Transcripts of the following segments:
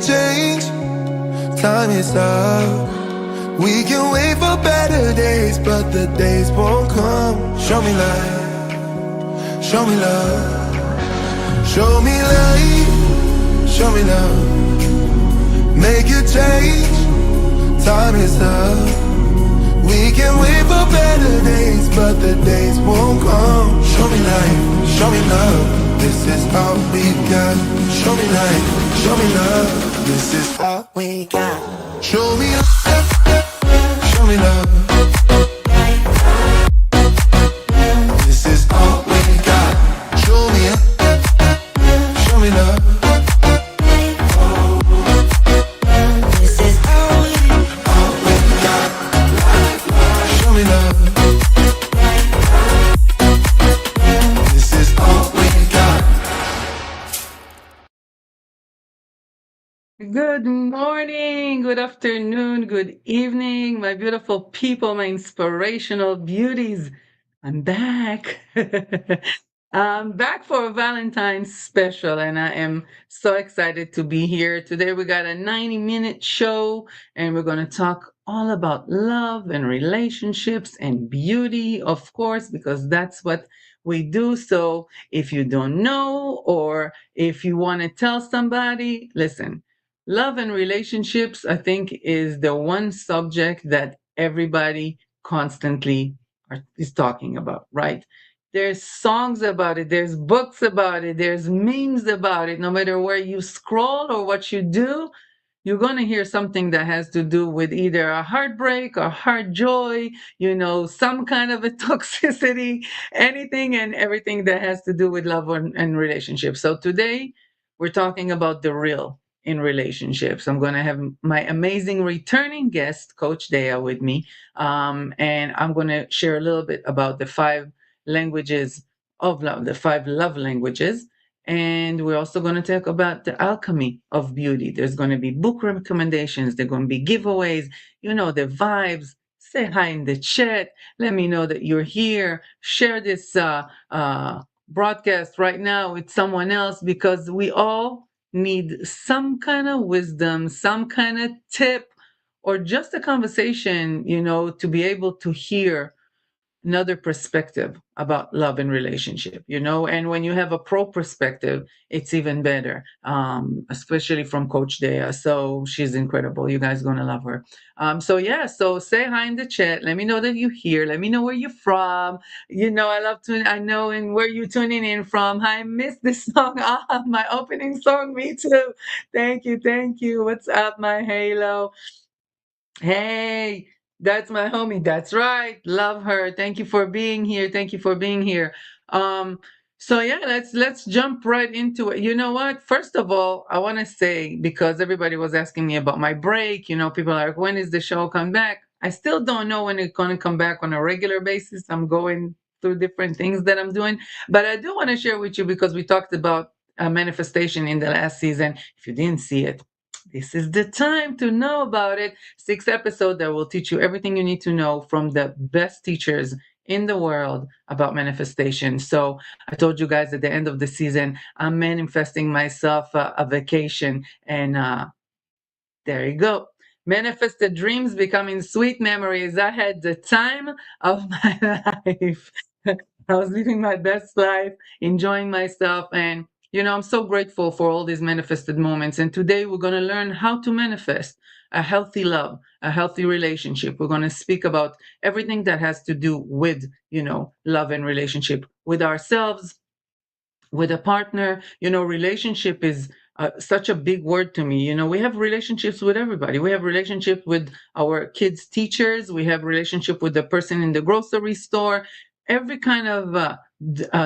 change. Time is up. We can wait for better days, but the days won't come. Show me light, show me love, show me light, show me love. Make a change. Time is up. We can wait for better days, but the days won't come. Show me light, show me love. This is all we got. Show me light, show me love. This is all we got. Show me love, show me love. This is all we got. Show me love, show me love. Good morning, good afternoon, good evening, my beautiful people, my inspirational beauties. I'm back. I'm back for a Valentine's special, and I am so excited to be here. Today, we got a 90-minute show, and we're going to talk all about love and relationships and beauty, of course, because that's what we do. So, if you don't know, or if you want to tell somebody, listen. Love and relationships, I think, is the one subject that everybody constantly is talking about, right? There's songs about it, there's books about it, there's memes about it. No matter where you scroll or what you do, you're going to hear something that has to do with either a heartbreak or heart joy, some kind of a toxicity, anything and everything that has to do with love and relationships. So today, we're talking about the real in relationships. I'm going to have my amazing returning guest, Coach Déa, with me. And I'm going to share a little bit about the 5 languages of love, the 5 love languages. And we're also going to talk about the alchemy of beauty. There's going to be book recommendations, there's going to be giveaways, the vibes. Say hi in the chat. Let me know that you're here. Share this broadcast right now with someone else, because we all need some kind of wisdom, some kind of tip, or just a conversation, to be able to hear another perspective about love and relationship, and when you have a pro perspective, it's even better, especially from Coach Déa. So she's incredible. You guys gonna love her. So yeah, so say hi in the chat. Let me know that you're here. Let me know where you're from. I love to, I know, and where you tuning in from. I missed this song. My opening song. Me too. Thank you. What's up, my halo? Hey, that's my homie. That's right. Love her. Thank you for being here. Thank you for being here. Um, so yeah, let's jump right into it. You know what? First of all, I want to say, because everybody was asking me about my break, people are like, when is the show come back? I still don't know when it's going to come back on a regular basis. I'm going through different things that I'm doing, but I do want to share with you, because we talked about manifestation in the last season. If you didn't see it, this is the time to know about it. 6 episodes that will teach you everything you need to know from the best teachers in the world about manifestation. So I told you guys at the end of the season, I'm manifesting myself a vacation, and there you go. Manifested dreams becoming sweet memories. I had the time of my life. I was living my best life, enjoying myself, and I'm so grateful for all these manifested moments. And today we're going to learn how to manifest a healthy love, a healthy relationship. We're going to speak about everything that has to do with, love and relationship, with ourselves, with a partner. Relationship is such a big word to me. We have relationships with everybody. We have relationship with our kids' teachers. We have relationship with the person in the grocery store. Every kind of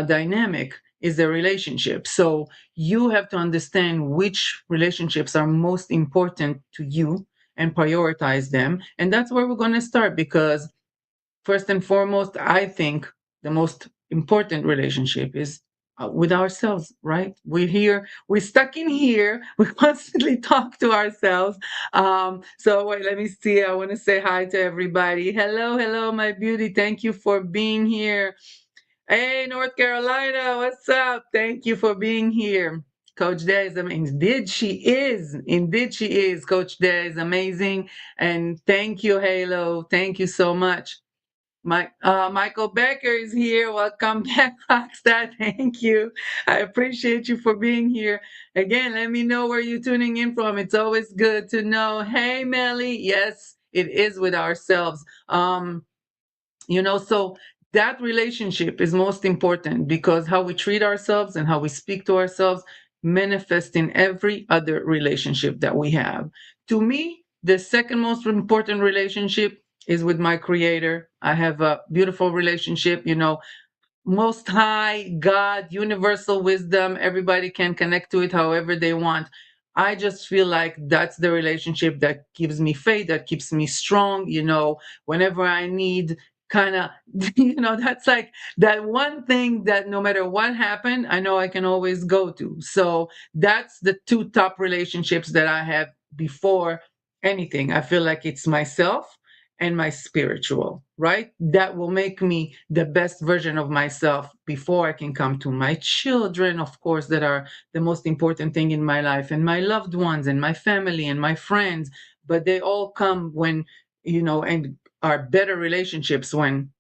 dynamic is a relationship. So you have to understand which relationships are most important to you and prioritize them. And that's where we're going to start, because first and foremost, I think the most important relationship is with ourselves, right? We're stuck in here. We constantly talk to ourselves. So wait, let me see. I want to say hi to everybody. Hello, my beauty. Thank you for being here. Hey, North Carolina, what's up? Thank you for being here. Coach Déa is amazing. Indeed, she is. Indeed, she is. Coach Déa is amazing. And thank you, Halo. Thank you so much. Michael Becker is here. Welcome back, Rockstar. Thank you. I appreciate you for being here. Again, let me know where you're tuning in from. It's always good to know. Hey, Melly. Yes, it is with ourselves. So that relationship is most important because how we treat ourselves and how we speak to ourselves manifest in every other relationship that we have. To me, the second most important relationship is with my creator. I have a beautiful relationship, most high, God, universal wisdom. Everybody can connect to it however they want. I just feel like that's the relationship that gives me faith, that keeps me strong, whenever I need kind of, that's like that one thing that no matter what happened, I know I can always go to. So that's the two top relationships that I have before anything. I feel like it's myself and my spiritual, right? That will make me the best version of myself before I can come to my children, of course, that are the most important thing in my life, and my loved ones, and my family, and my friends. But they all come when, and are better relationships when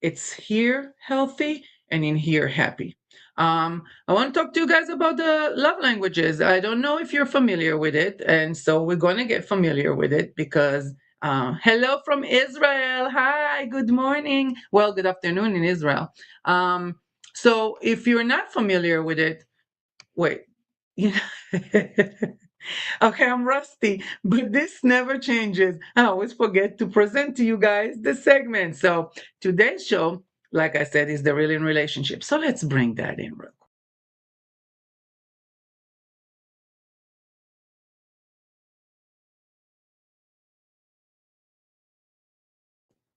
it's here healthy and in here happy. I want to talk to you guys about the love languages. I don't know if you're familiar with it, and so we're going to get familiar with it because hello from Israel. Hi, good morning. Well, good afternoon in Israel. So if you're not familiar with it, wait. Okay, I'm rusty, but this never changes. I always forget to present to you guys the segment. So today's show, like I said, is the real in relationship. So let's bring that in real quick.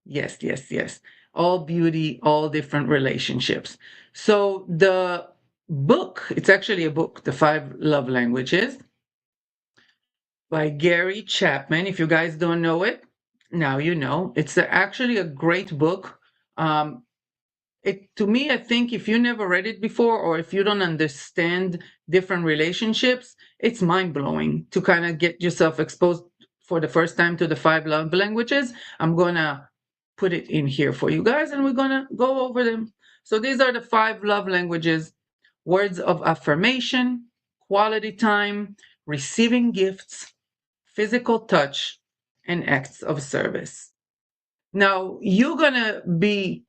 Yes, yes, yes. All beauty, all different relationships. So the book, it's actually a book, The Five Love Languages by Gary Chapman. If you guys don't know it, now you know. It's actually a great book. Um, to me, I think if you never read it before or if you don't understand different relationships, it's mind-blowing to kind of get yourself exposed for the first time to the five love languages. I'm gonna put it in here for you guys and we're gonna go over them. So these are the five love languages: words of affirmation, quality time, receiving gifts, physical touch, and acts of service. Now, you're going to be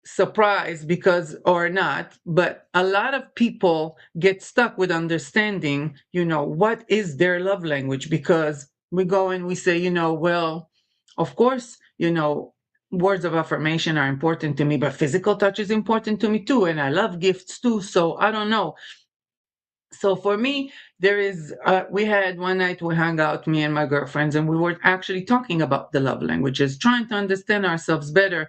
surprised because, or not, but a lot of people get stuck with understanding, what is their love language because we go and we say, well, of course, words of affirmation are important to me, but physical touch is important to me too. And I love gifts too. So I don't know. So for me, there is, we had one night we hung out, me and my girlfriends, and we were actually talking about the love languages, trying to understand ourselves better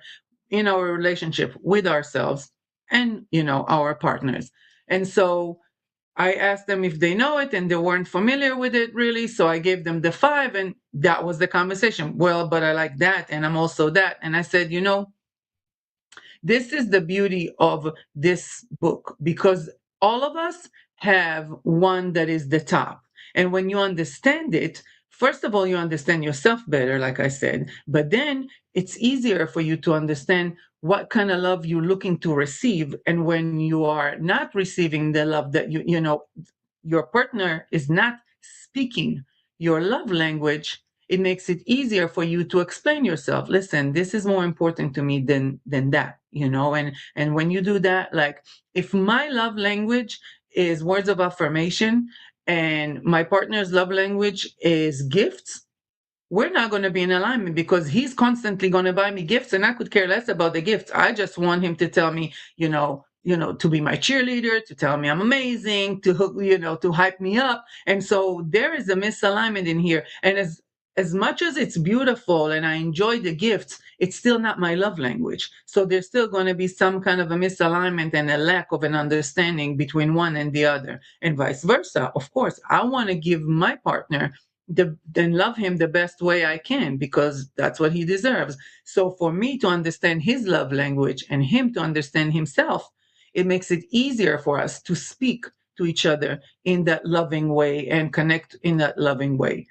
in our relationship with ourselves and, our partners. And so I asked them if they know it and they weren't familiar with it really. So I gave them the five and that was the conversation. Well, but I like that. And I'm also that. And I said, this is the beauty of this book because all of us have one that is the top. And when you understand it, first of all, you understand yourself better, like I said, but then it's easier for you to understand what kind of love you're looking to receive. And when you are not receiving the love that your partner is not speaking your love language, it makes it easier for you to explain yourself. Listen, this is more important to me than that, and when you do that, like if my love language is words of affirmation and my partner's love language is gifts, we're not going to be in alignment because he's constantly going to buy me gifts and I could care less about the gifts. I just want him to tell me, to be my cheerleader, to tell me I'm amazing, to hype me up. And so there is a misalignment in here. And as much as it's beautiful and I enjoy the gifts, it's still not my love language. So there's still going to be some kind of a misalignment and a lack of an understanding between one and the other, and vice versa. Of course, I want to give my partner then love him the best way I can because that's what he deserves. So for me to understand his love language and him to understand himself, it makes it easier for us to speak to each other in that loving way and connect in that loving way.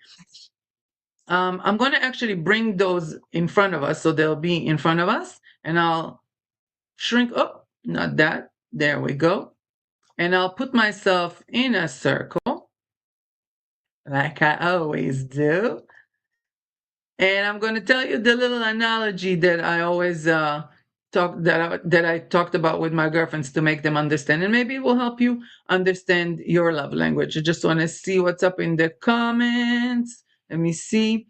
I'm going to actually bring those in front of us, so they'll be in front of us, and I'll shrink up, not that. There we go. And I'll put myself in a circle like I always do. And I'm going to tell you the little analogy that I always that I talked about with my girlfriends to make them understand, and maybe it will help you understand your love language. I just want to see what's up in the comments. Let me see.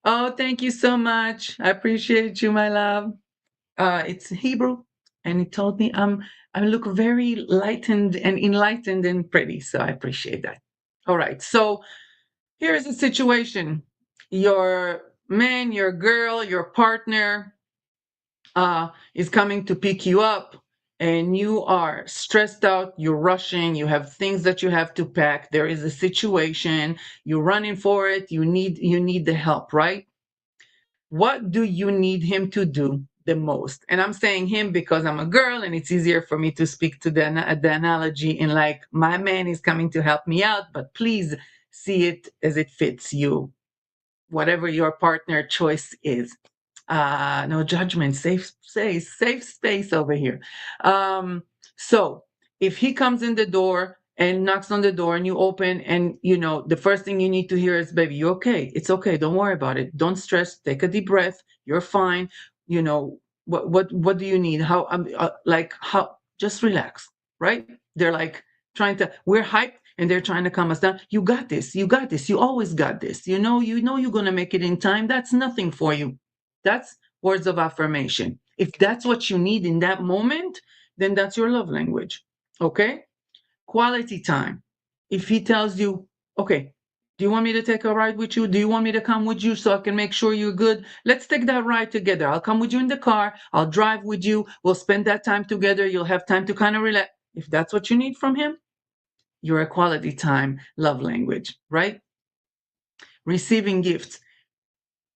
Oh, thank you so much. I appreciate you, my love. It's Hebrew, and it told me I look very lightened and enlightened and pretty, so I appreciate that. All right, so here's the situation. Your man, your girl, your partner is coming to pick you up, and you are stressed out, you're rushing, you have things that you have to pack, there is a situation, you're running for it, you need the help, right? What do you need him to do the most? And I'm saying him because I'm a girl and it's easier for me to speak to the analogy in like, my man is coming to help me out, but please see it as it fits you, whatever your partner choice is. No judgment, safe space over here. So if he comes in the door and knocks on the door and you open, and the first thing you need to hear is, baby, you okay? It's okay, don't worry about it, don't stress, take a deep breath, you're fine. What do you need? How like, how, just relax, right? They're like trying to, we're hyped and they're trying to calm us down. You got this, you got this, you always got this, you're going to make it in time. That's nothing for you. That's words of affirmation. If that's what you need in that moment, then that's your love language. Okay? Quality time. If he tells you, okay, do you want me to take a ride with you? Do you want me to come with you so I can make sure you're good? Let's take that ride together. I'll come with you in the car. I'll drive with you. We'll spend that time together. You'll have time to kind of relax. If that's what you need from him, you're a quality time love language, right? Receiving gifts.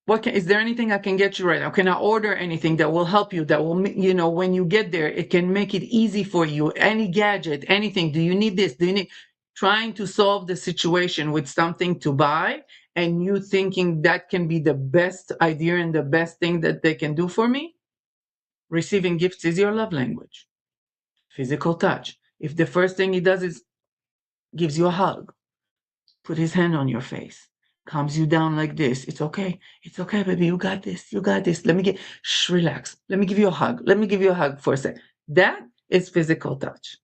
Is there anything I can get you right now? Can I order anything that will help you, that will, when you get there, it can make it easy for you? Any gadget, anything. Do you need this? Do you need, trying to solve the situation with something to buy, and you thinking that can be the best idea and the best thing that they can do for me? Receiving gifts is your love language. Physical touch. If the first thing he does is gives you a hug, put his hand on your face, calms you down like this. It's okay. It's okay, baby. You got this. You got this. Relax. Let me give you a hug. Let me give you a hug for a sec. That is physical touch.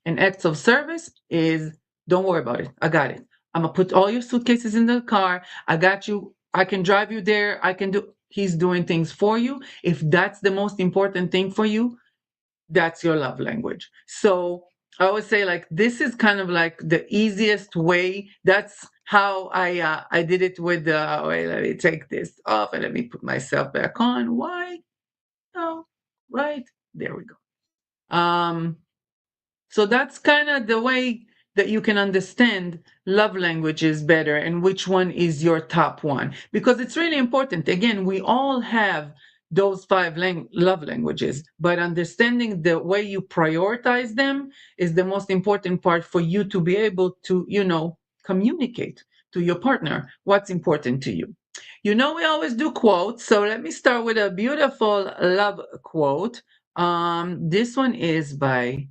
And acts of service is, don't worry about it. I got it. I'm going to put all your suitcases in the car. I got you. I can drive you there. He's doing things for you. If that's the most important thing for you, that's your love language. So I would say, like, this is kind of like the easiest way. That's how I did it with wait, let me take this off and let me put myself back on. Why? Oh, right. There we go. So that's kind of the way that you can understand love languages better and which one is your top one. Because it's really important. Again, we all have those five love languages, but understanding the way you prioritize them is the most important part for you to be able to, communicate to your partner what's important to you. We always do quotes. So let me start with a beautiful love quote. This one is by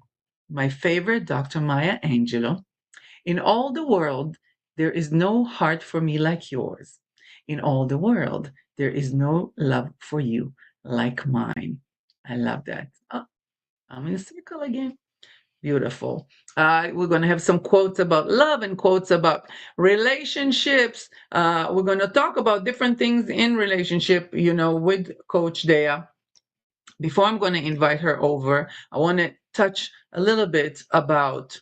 my favorite, Dr. Maya Angelou. In all the world, there is no heart for me like yours. In all the world, there is no love for you like mine. I love that. Oh, I'm in a circle again. Beautiful. We're going to have some quotes about love and quotes about relationships. We're going to talk about different things in relationship, with Coach Déa. Before I'm going to invite her over, I want to touch a little bit about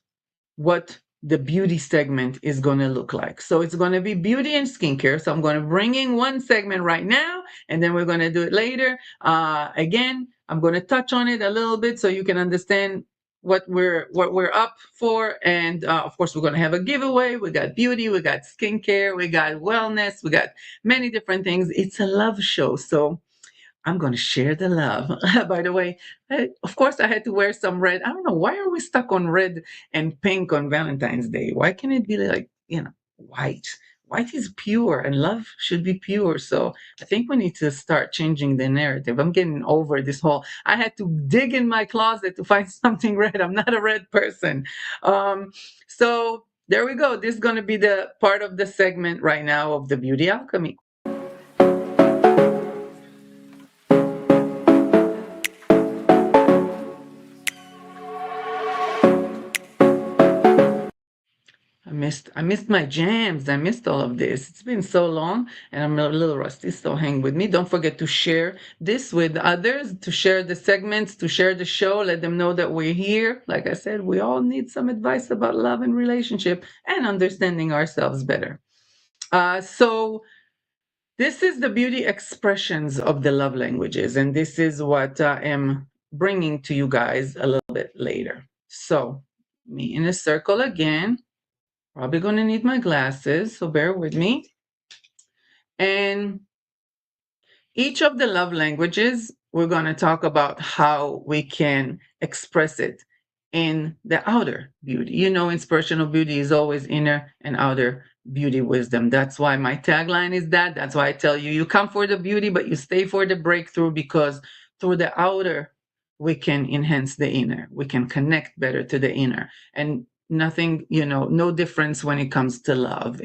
what the beauty segment is going to look like. So it's going to be beauty and skincare. So I'm going to bring in one segment right now, and then we're going to do it later. Again, I'm going to touch on it a little bit so you can understand what we're up for. And of course, we're going to have a giveaway. We got beauty, we got skincare, we got wellness, we got many different things. It's a love show. So I'm going to share the love. By the way, of course, I had to wear some red. I don't know. Why are we stuck on red and pink on Valentine's Day? Why can't it be like, white? White is pure and love should be pure. So I think we need to start changing the narrative. I'm getting over this whole, I had to dig in my closet to find something red. I'm not a red person. So there we go. This is going to be the part of the segment right now of the Beauty Alchemy. I missed my jams. I missed all of this. It's been so long and I'm a little rusty, so hang with me. Don't forget to share this with others, to share the segments, to share the show, let them know that we're here. Like I said, we all need some advice about love and relationship and understanding ourselves better. So this is the beauty expressions of the love languages, and this is what I am bringing to you guys a little bit later. So me in a circle again. Probably going to need my glasses, so bear with me. And each of the love languages, we're going to talk about how we can express it in the outer beauty. Inspirational beauty is always inner and outer beauty wisdom. That's why my tagline is that. That's why I tell you, you come for the beauty, but you stay for the breakthrough, because through the outer, we can enhance the inner. We can connect better to the inner. And nothing, no difference when it comes to love.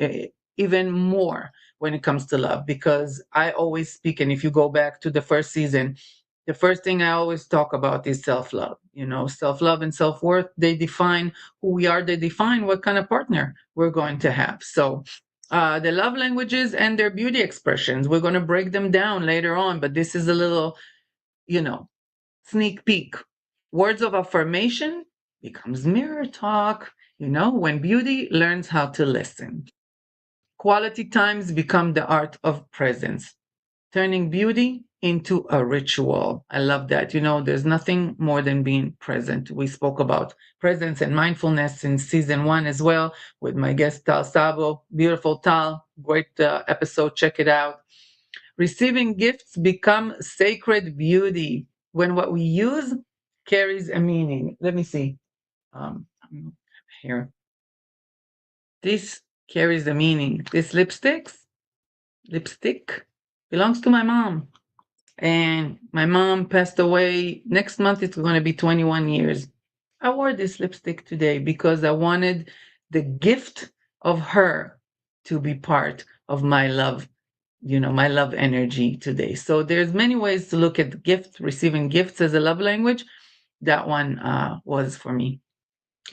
Even more when it comes to love, because I always speak, and if you go back to the first season, the first thing I always talk about is self-love. Self-love and self-worth, they define who we are, they define what kind of partner we're going to have. So the love languages and their beauty expressions, we're going to break them down later on, but this is a little, sneak peek. Words of affirmation becomes mirror talk, when beauty learns how to listen. Quality times become the art of presence, turning beauty into a ritual. I love that. There's nothing more than being present. We spoke about presence and mindfulness in season 1 as well with my guest Tal Sabo. Beautiful Tal, great episode. Check it out. Receiving gifts become sacred beauty when what we use carries a meaning. Let me see. Here. This carries the meaning. This lipstick belongs to my mom. And my mom passed away. Next month, it's going to be 21 years. I wore this lipstick today because I wanted the gift of her to be part of my love, my love energy today. So there's many ways to look at gifts, receiving gifts as a love language. That one was for me.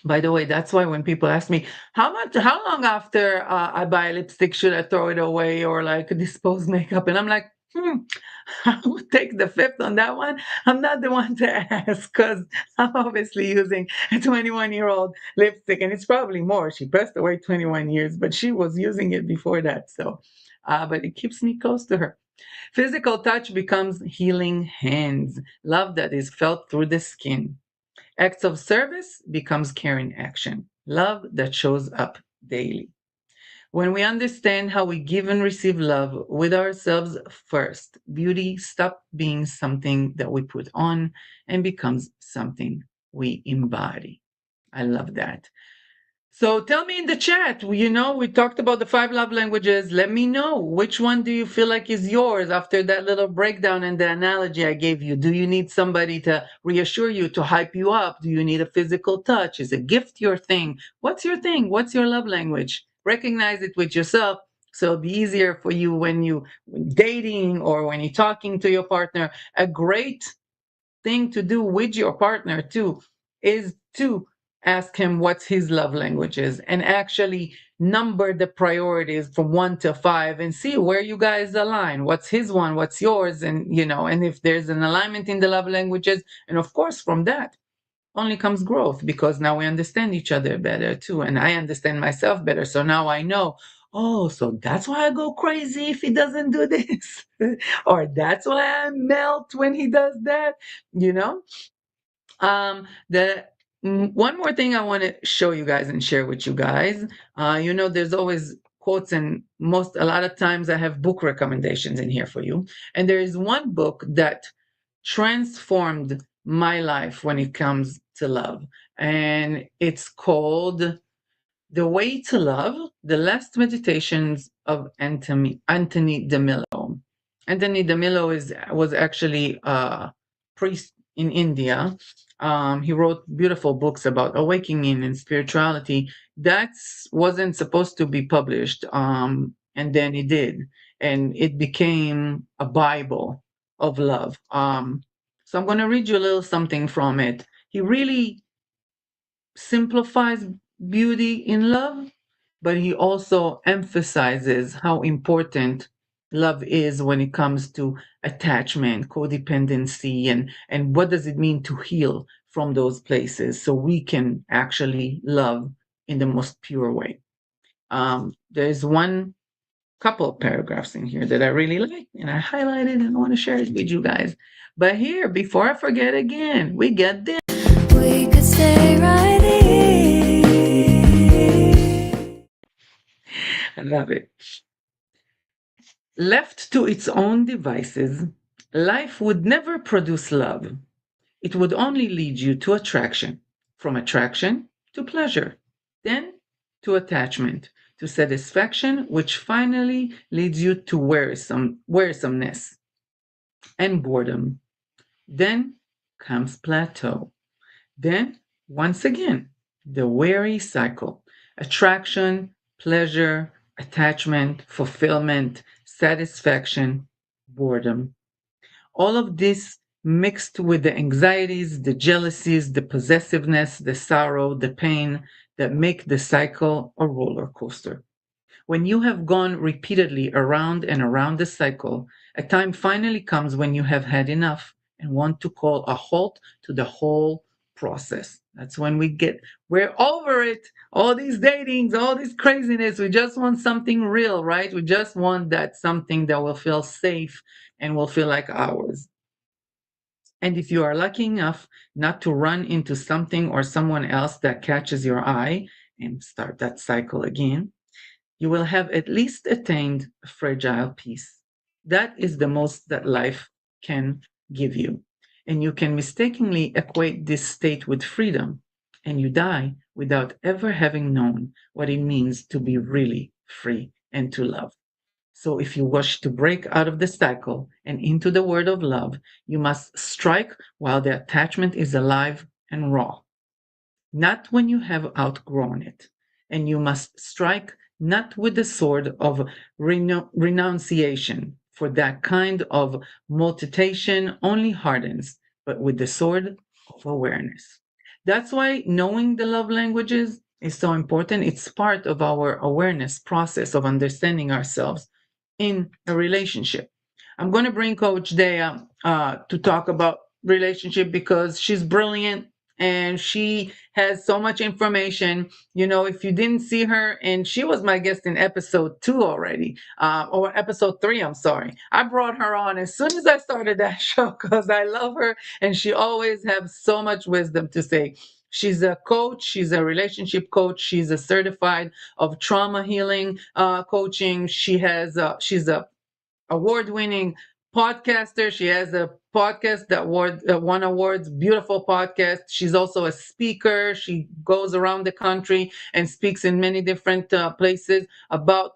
By the way, that's why when people ask me how long after I buy a lipstick should I throw it away or like dispose makeup, and I'm like, I would take the fifth on that one. I'm not the one to ask because I'm obviously using a 21-year-old lipstick, and it's probably more. She passed away 21 years, but she was using it before that. So, but it keeps me close to her. Physical touch becomes healing hands, love that is felt through the skin. Acts of service becomes caring action, love that shows up daily. When we understand how we give and receive love with ourselves first, beauty stops being something that we put on and becomes something we embody. I love that. So tell me in the chat, we talked about the 5 love languages. Let me know, which one do you feel like is yours after that little breakdown and the analogy I gave you? Do you need somebody to reassure you, to hype you up? Do you need a physical touch? Is a gift your thing? What's your thing? What's your love language? Recognize it with yourself so it'll be easier for you when dating or when you're talking to your partner. A great thing to do with your partner too is to ask him what's his love languages and actually number the priorities from 1 to 5 and see where you guys align. What's his one, what's yours, and and if there's an alignment in the love languages. And of course, from that only comes growth, because now we understand each other better too, and I understand myself better. So now I know, oh, so that's why I go crazy if he doesn't do this. Or that's why I melt when he does that, you know? The one more thing I want to show you guys and share with you guys. There's always quotes, and a lot of times I have book recommendations in here for you. And there is one book that transformed my life when it comes to love, and it's called The Way to Love: The Last Meditations of Anthony DeMillo. Anthony DeMillo was actually a priest in India. He wrote beautiful books about awakening and spirituality. That wasn't supposed to be published, and then it did, and it became a Bible of love. So I'm going to read you a little something from it. He really simplifies beauty in love, but he also emphasizes how important love is when it comes to attachment, codependency, and what does it mean to heal from those places so we can actually love in the most pure way. There's one couple of paragraphs in here that I really like, and I highlighted and I want to share it with you guys. But here, before I forget again, we get this. We could stay right here. I love it. Left to its own devices, life would never produce love. It would only lead you to attraction, from attraction to pleasure, then to attachment, to satisfaction, which finally leads you to wearisomeness and boredom. Then comes plateau. Then, once again, the weary cycle: attraction, pleasure, attachment, fulfillment, satisfaction, boredom. All of this mixed with the anxieties, the jealousies, the possessiveness, the sorrow, the pain that make the cycle a roller coaster. When you have gone repeatedly around and around the cycle, a time finally comes when you have had enough and want to call a halt to the whole process. That's when we're over it. All these datings, all this craziness. We just want something real, right? We just want that something that will feel safe and will feel like ours. And if you are lucky enough not to run into something or someone else that catches your eye and start that cycle again, you will have at least attained a fragile peace. That is the most that life can give you. And you can mistakenly equate this state with freedom, and you die without ever having known what it means to be really free and to love. So, if you wish to break out of the cycle and into the world of love, you must strike while the attachment is alive and raw, not when you have outgrown it. And you must strike not with the sword of renunciation, for that kind of multitation only hardens, but with the sword of awareness. That's why knowing the love languages is so important. It's part of our awareness process of understanding ourselves in a relationship. I'm going to bring Coach Déa to talk about relationship because she's brilliant and she has so much information. You know, if you didn't see her, and she was my guest in episode 2 already, or episode 3, I'm sorry. I brought her on as soon as I started that show because I love her and she always has so much wisdom to say. She's a coach. She's a relationship coach. She's a certified of trauma healing coaching. She's a award-winning podcaster. She has a podcast that won awards, beautiful podcast. She's also a speaker. She goes around the country and speaks in many different places about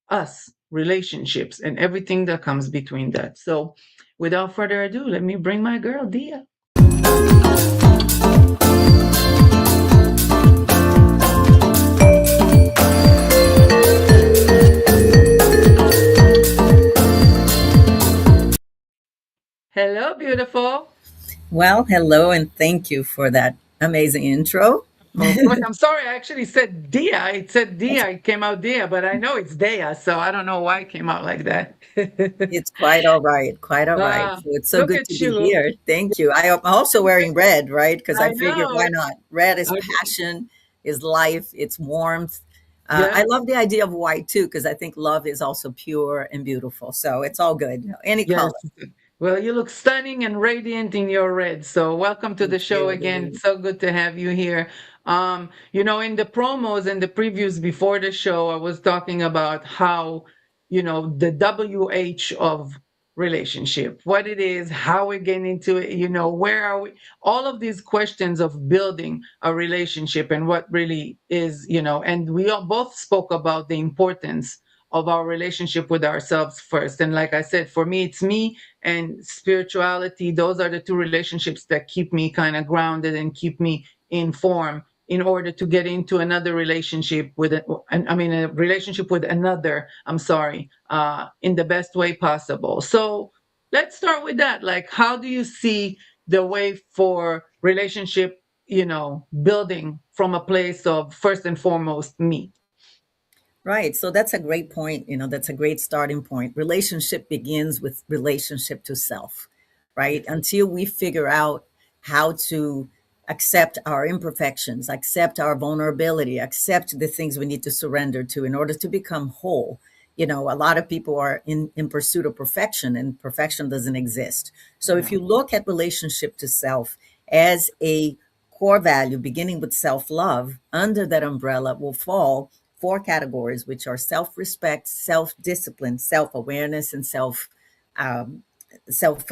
us, relationships, and everything that comes between that. So without further ado, let me bring my girl, Dia. Hello, beautiful. Well, hello, and thank you for that amazing intro. Of course, I'm sorry. I actually said Dia. It said Dia. It came out Dia, but I know it's Dea, so I don't know why it came out like that. It's quite all right, quite all right. Ah, So it's so look good at to be you. here. Thank you. I am also wearing red, right? Because I I figured why know. not? Red is I, passion, is life, it's warmth. yeah. I love the idea of white too, because I think love is also pure and beautiful. So it's all good. Any Yes. color. Well, you look stunning and radiant in your red. So, welcome to the Thank show you. again. It's so good to have you here. In the promos and the previews before the show, I was talking about how, the WH of relationship, what it is, how we get into it, where are we, all of these questions of building a relationship and what really is, and we all both spoke about the importance of our relationship with ourselves first. And like I said, for me, it's me and spirituality. Those are the two relationships that keep me kind of grounded and keep me informed in order to get into another relationship with a relationship with another, I'm sorry, in the best way possible. So let's start with that. Like, how do you see the way for relationship, building from a place of first and foremost me? Right. So that's a great point. That's a great starting point. Relationship begins with relationship to self, right? Yes. Until we figure out how to accept our imperfections, accept our vulnerability, accept the things we need to surrender to in order to become whole. A lot of people are in pursuit of perfection, and perfection doesn't exist. So if No. you look at relationship to self as a core value, beginning with self love, under that umbrella will fall four categories, which are self respect, self discipline, self awareness, and um, self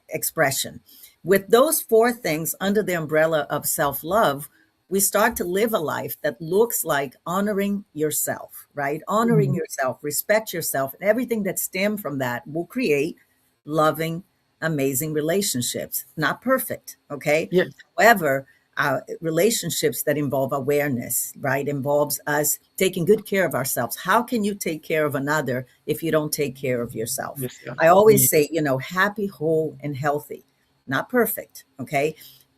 expression. With those four things under the umbrella of self love, we start to live a life that looks like honoring yourself, right? Honoring Mhm. yourself, respect yourself, and everything that stem from that will create loving, amazing relationships. Not perfect, okay? Yes. However, relationships that involve awareness, right? Involves us taking good care of ourselves. How can you take care of another if you don't take care of yourself? Yes. Yeah. I always Yeah. say, happy, whole, and healthy, not perfect. Okay.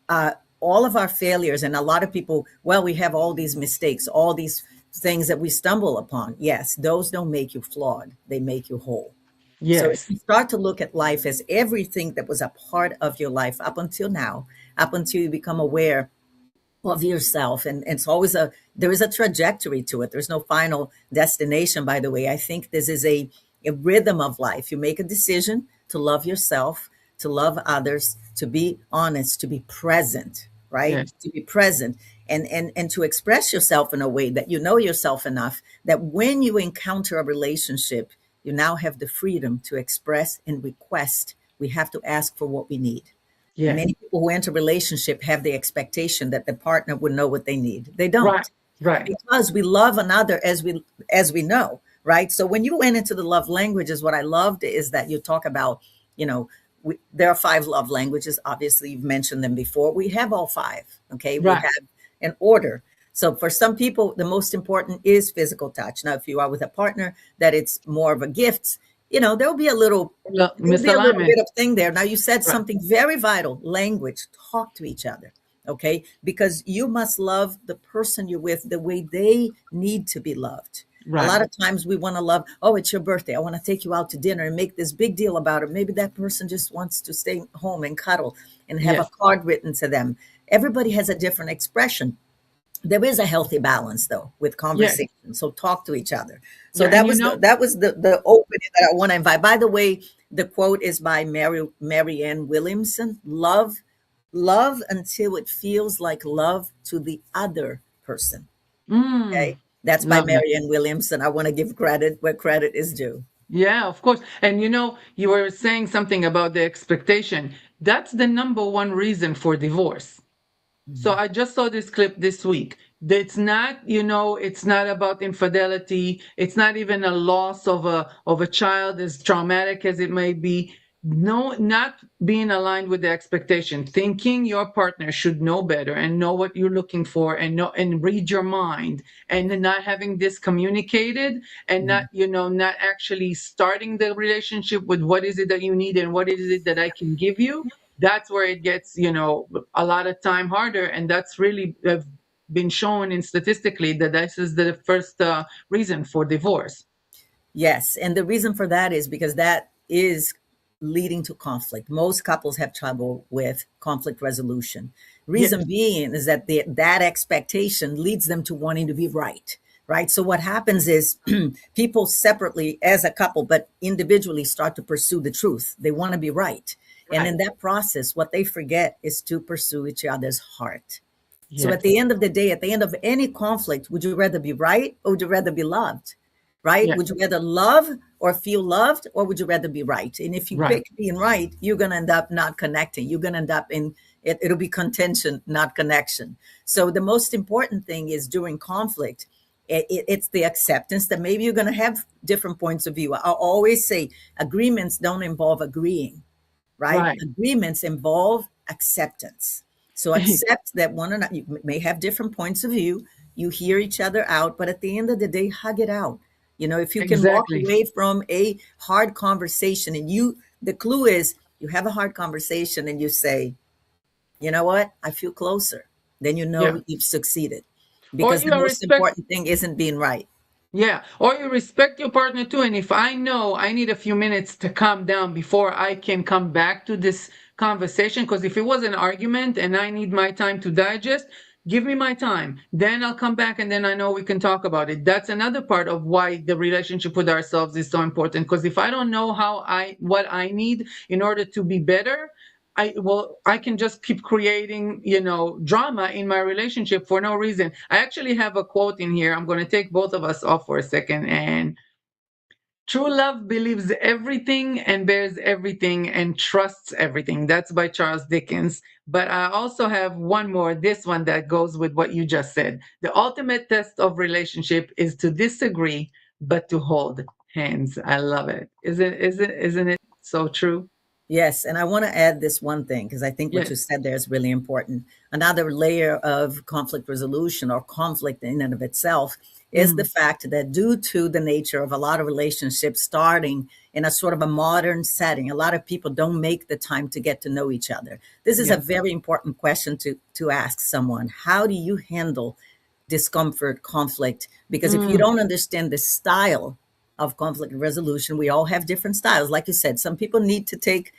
Uh, all of our failures, and a lot of people, well, we have all these mistakes, all these things that we stumble upon. Yes, those don't make you flawed, they make you whole. So if Yes. you start to look at life as everything that was a part of your life up until now, up until you become aware of yourself, and it's always there is a trajectory to it. There's no final destination, by the way. I think this is a rhythm of life. You make a decision to love yourself, to love others, to be honest, to be present, right? Yes. To be present, and to express yourself in a way that you know yourself enough that when you encounter a relationship, you now have the freedom to express and request. We have to ask for what we need. Yes. Many people who enter a relationship have the expectation that the partner would know what they need. They Right. don't, Right. because we love another as we know, right? So when you went into the love languages, what I loved is that you talk about, you know, there are five love languages. Obviously, you've mentioned them before. We have all five. Okay, we Right. have an order. So for some people, the most important is physical touch. Now, if you are with a partner that it's more of a gift, there'll be a little Well, there'll be a little misalignment. bit of thing there. Now, you said Right. something very vital: language. Talk to each other, okay? Because you must love the person you're with the way they need to be loved. A Right. lot of times we want to love, oh, it's your birthday, I want to take you out to dinner and make this big deal about it. Maybe that person just wants to stay home and cuddle and have a Yes. card written to them. Everybody has a different expression. There is a healthy balance though with Yes. conversation, so talk to each other. So Yeah. that And was the opening that I want to invite. By the way, the quote is by Marianne Williamson: love until it feels like love to the other person. mm, Okay, that's by love that. Marianne Williamson. I want to give credit where credit is due. Yeah, of course. And you were saying something about the expectation. That's the number one reason for divorce. So Mhm. I just saw this clip this week. It's not about infidelity. It's not even a loss of a child, as traumatic as it may be. No, not being aligned with the expectation, thinking your partner should know better and know what you're looking for and know and read your mind, and then not having this communicated, and Mhm. not actually starting the relationship with what is it that you need and what is it that I can give you. That's where it gets a lot of time harder, and that's really been shown in statistically that this is the first reason for divorce. Yes, and the reason for that is because that is leading to conflict. Most couples have trouble with conflict resolution. Yes. Reason being is that that expectation leads them to wanting to be right, right? So what happens is people separately as a couple, but individually start to pursue the truth. They want to be right. And Right. in that process, what they forget is to pursue each other's heart. So at Yes. the end of the day, at the end of any conflict, would you rather be right or would you rather be loved? Right? Yeah. Would you rather love or feel loved, or would you rather be right? And if you Right. pick being right, you're going to end up not connecting. You're going to end up in it'll be contention, not connection. So the most important thing is during conflict, it's the acceptance that maybe you're going to have different points of view. I always say agreements don't involve agreeing, right? Right. Agreements involve acceptance. So accept that one another, you may have different points of view. You hear each other out, but at the end of the day, hug it out. If you can walk Exactly. away from a hard conversation and the clue is you have a hard conversation and you say, you know what, I feel closer. Then you Yeah. know you've succeeded Or because you the are most respect. important thing isn't being right. Yeah, or you respect your partner too. And if I know I need a few minutes to calm down before I can come back to this conversation, because if it was an argument and I need my time to digest, give me my time. Then I'll come back and then I know we can talk about it. That's another part of why the relationship with ourselves is so important. Because if I don't know what I need in order to be better, I can just keep creating, drama in my relationship for no reason. I actually have a quote in here. I'm going to take both of us off for a second. And true love believes everything and bears everything and trusts everything. That's by Charles Dickens. But I also have one more, this one that goes with what you just said. The ultimate test of relationship is to disagree, but to hold hands. I love it. Isn't it so true? Yes, and I want to add this one thing because I think what you Yes. said there is really important. Another layer of conflict resolution or conflict in and of itself is the Mhm. fact that due to the nature of a lot of relationships starting in a sort of a modern setting, a lot of people don't make the time to get to know each other. This is a Yeah. very important question to ask someone. How do you handle discomfort, conflict? Because if you Mm. don't understand the style of conflict resolution, we all have different styles. Like you said, some people need to take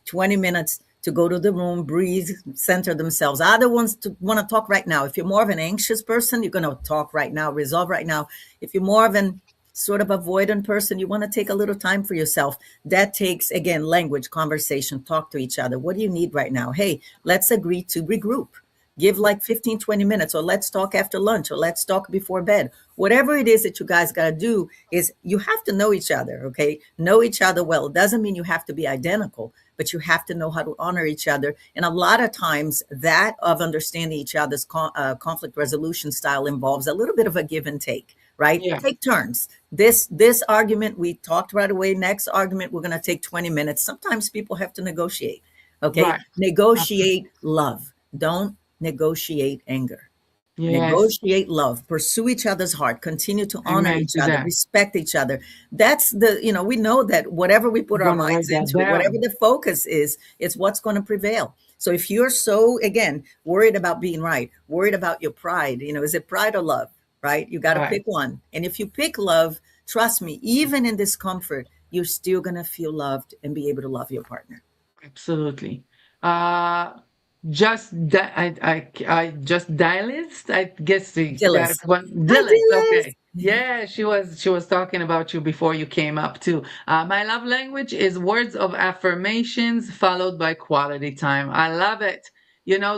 20 minutes to go to the room, breathe, center themselves. Other ones to want to talk right now. If you're more of an anxious person, you're going to talk right now, resolve right now. If you're more of an sort of avoidant person, you want to take a little time for yourself. That takes, again, language, conversation, talk to each other. What do you need right now? Hey, let's agree to regroup. Give like 15, 20 minutes, or let's talk after lunch, or let's talk before bed. Whatever it is that you guys got to do is you have to know each other, okay? Know each other well. It doesn't mean you have to be identical, but you have to know how to honor each other. And a lot of times that of understanding each other's conflict resolution style involves a little bit of a give and take, right? Yeah. Take turns. This argument we talked right away. Next argument we're going to take 20 minutes. Sometimes people have to negotiate. Okay? Right. Negotiate love. Don't negotiate anger. Yes. Negotiate love, pursue each other's heart, continue to honor Amen each to other, that. respect each other. That's we know that whatever we put I'm our gonna write minds that into, whatever down. the focus is, it's what's going to prevail. So if you're so, again, worried about being right, worried about your pride, is it pride or love, right? You got to Right. pick one. And if you pick love, trust me, even in discomfort, you're still going to feel loved and be able to love your partner. Absolutely. Uh, I just Dilys. I guess Dillis. that's one Hi, Dilys. Okay. Dillis. Yeah, she was talking about you before you came up too. My love language is words of affirmations followed by quality time. I love it.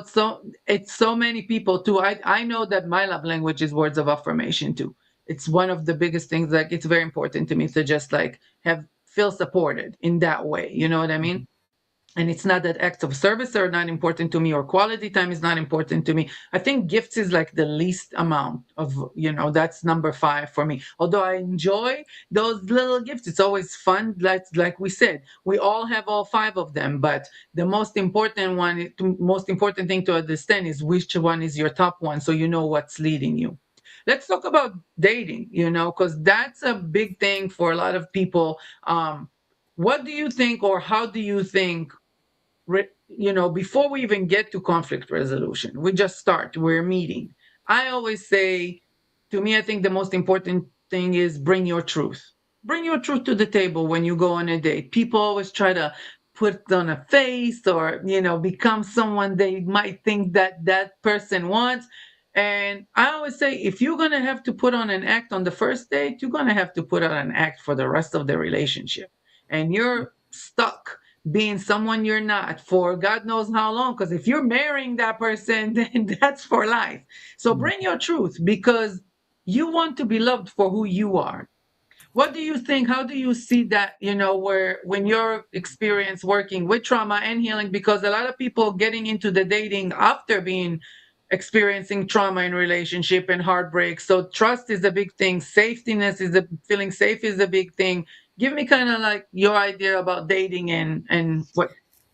So it's so many people too. I know that my love language is words of affirmation too. It's one of the biggest things. Like it's very important to me to just like have feel supported in that way. You know what I mean? And it's not that acts of service are not important to me or quality time is not important to me. I think gifts is like the least amount of, that's number 5 for me. Although I enjoy those little gifts, it's always fun. Like we said, we all have all 5 of them, but the most important thing to understand is which one is your top one, so you know what's leading you. Let's talk about dating, because that's a big thing for a lot of people. What do you think, or how do you think, before we even get to conflict resolution, we just start, we're meeting. I always say, to me, I think the most important thing is bring your truth. Bring your truth to the table when you go on a date. People always try to put on a face or, become someone they might think that that person wants. And I always say, if you're going to have to put on an act on the first date, you're going to have to put on an act for the rest of the relationship. And you're stuck being someone you're not for God knows how long. Because if you're marrying that person, then that's for life. So bring your truth, because you want to be loved for who you are. What do you think? How do you see that, where when your experience working with trauma and healing, because a lot of people getting into the dating after being experiencing trauma in relationship and heartbreak. So trust is a big thing. Safetyness is a feeling safe is a big thing. Give me kind of like your idea about dating and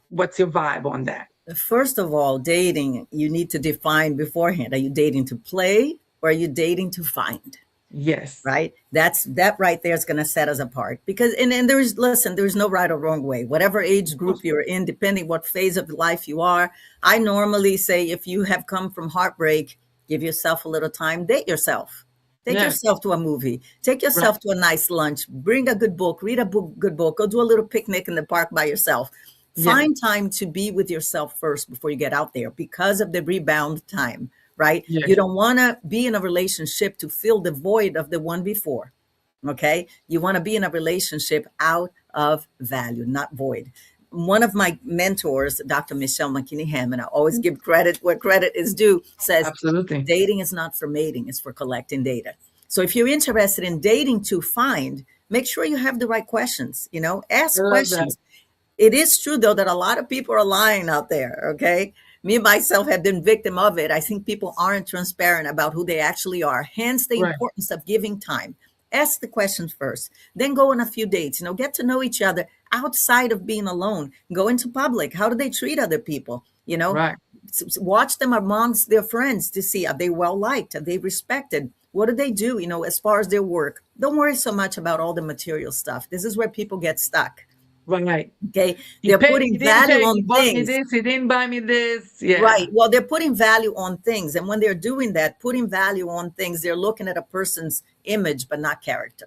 what's your vibe on that? First of all, dating, you need to define beforehand. Are you dating to play or are you dating to find? Yes. Right? That right there is going to set us apart, because and there's no right or wrong way. Whatever age group you're in, depending what phase of life you are. I normally say, if you have come from heartbreak, give yourself a little time, date yourself. Take Yes. yourself to a movie, take yourself Right. to a nice lunch, bring a good book, read a good book, go do a little picnic in the park by yourself. Yeah. Find time to be with yourself first before you get out there, because of the rebound time, right? You Yes. don't want to be in a relationship to fill the void of the one before. Okay. You want to be in a relationship out of value, not void. One of my mentors, Dr. Michelle McKinney-Ham, and I always give credit where credit is due, says Absolutely. dating is not for mating, it's for collecting data. So if you're interested in dating to find, make sure you have the right questions, I ask love that. questions. It is true, though, that a lot of people are lying out there. Okay. Me myself have been victim of it. I think people aren't transparent about who they actually are. Hence the Right. importance of giving time. Ask the questions first, then go on a few dates, get to know each other outside of being alone. Go into public. How do they treat other people? Right. Watch them amongst their friends to see, are they well liked? Are they respected? What do they do, as far as their work? Don't worry so much about all the material stuff. This is where people get stuck. Right. Okay. He They're paid, he putting didn't value pay, he on bought me things. this, he didn't buy me this. Yeah. Right. Well, they're putting value on things. And when they're doing that, putting value on things, they're looking at a person's image, but not character.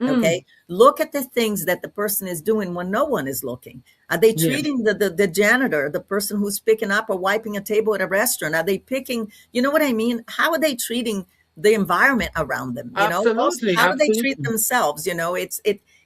Mm. Okay. Look at the things that the person is doing when no one is looking. Are they Yeah. treating the janitor, the person who's picking up or wiping a table at a restaurant? Are they picking, you know what I mean? How are they treating the environment around them? Also, Absolutely. how do they treat Absolutely. themselves?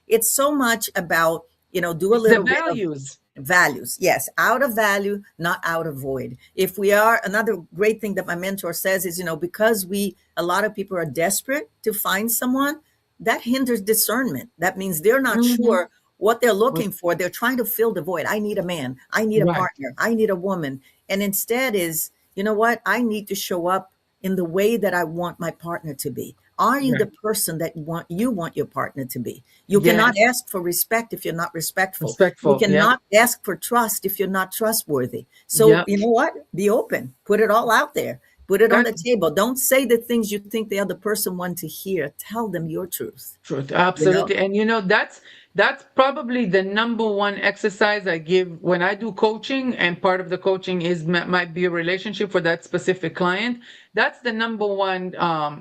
It's so much about, do a It's the little bit of values. values. Yes, out of value, not out of void. If we are, another great thing that my mentor says is, because a lot of people are desperate to find someone, that hinders discernment. That means they're not Hmm. sure what they're looking for. They're trying to fill the void. I need a man, I need a Right. partner, I need a woman. And instead is, you know what? I need to show up in the way that I want my partner to be. Are you the Right. person that you want your partner to be? You cannot Yes. ask for respect if you're not respectful. You Respectful. Yep. cannot ask for trust if you're not trustworthy. So, Yep. you know what? Be open. Put it all out there. Put it on That the table. Don't say the things you think the other person wants to hear. Tell them your truth. truth, You know? absolutely. And that's probably the number one exercise I give when I do coaching, and part of the coaching is might be a relationship for that specific client. That's the number one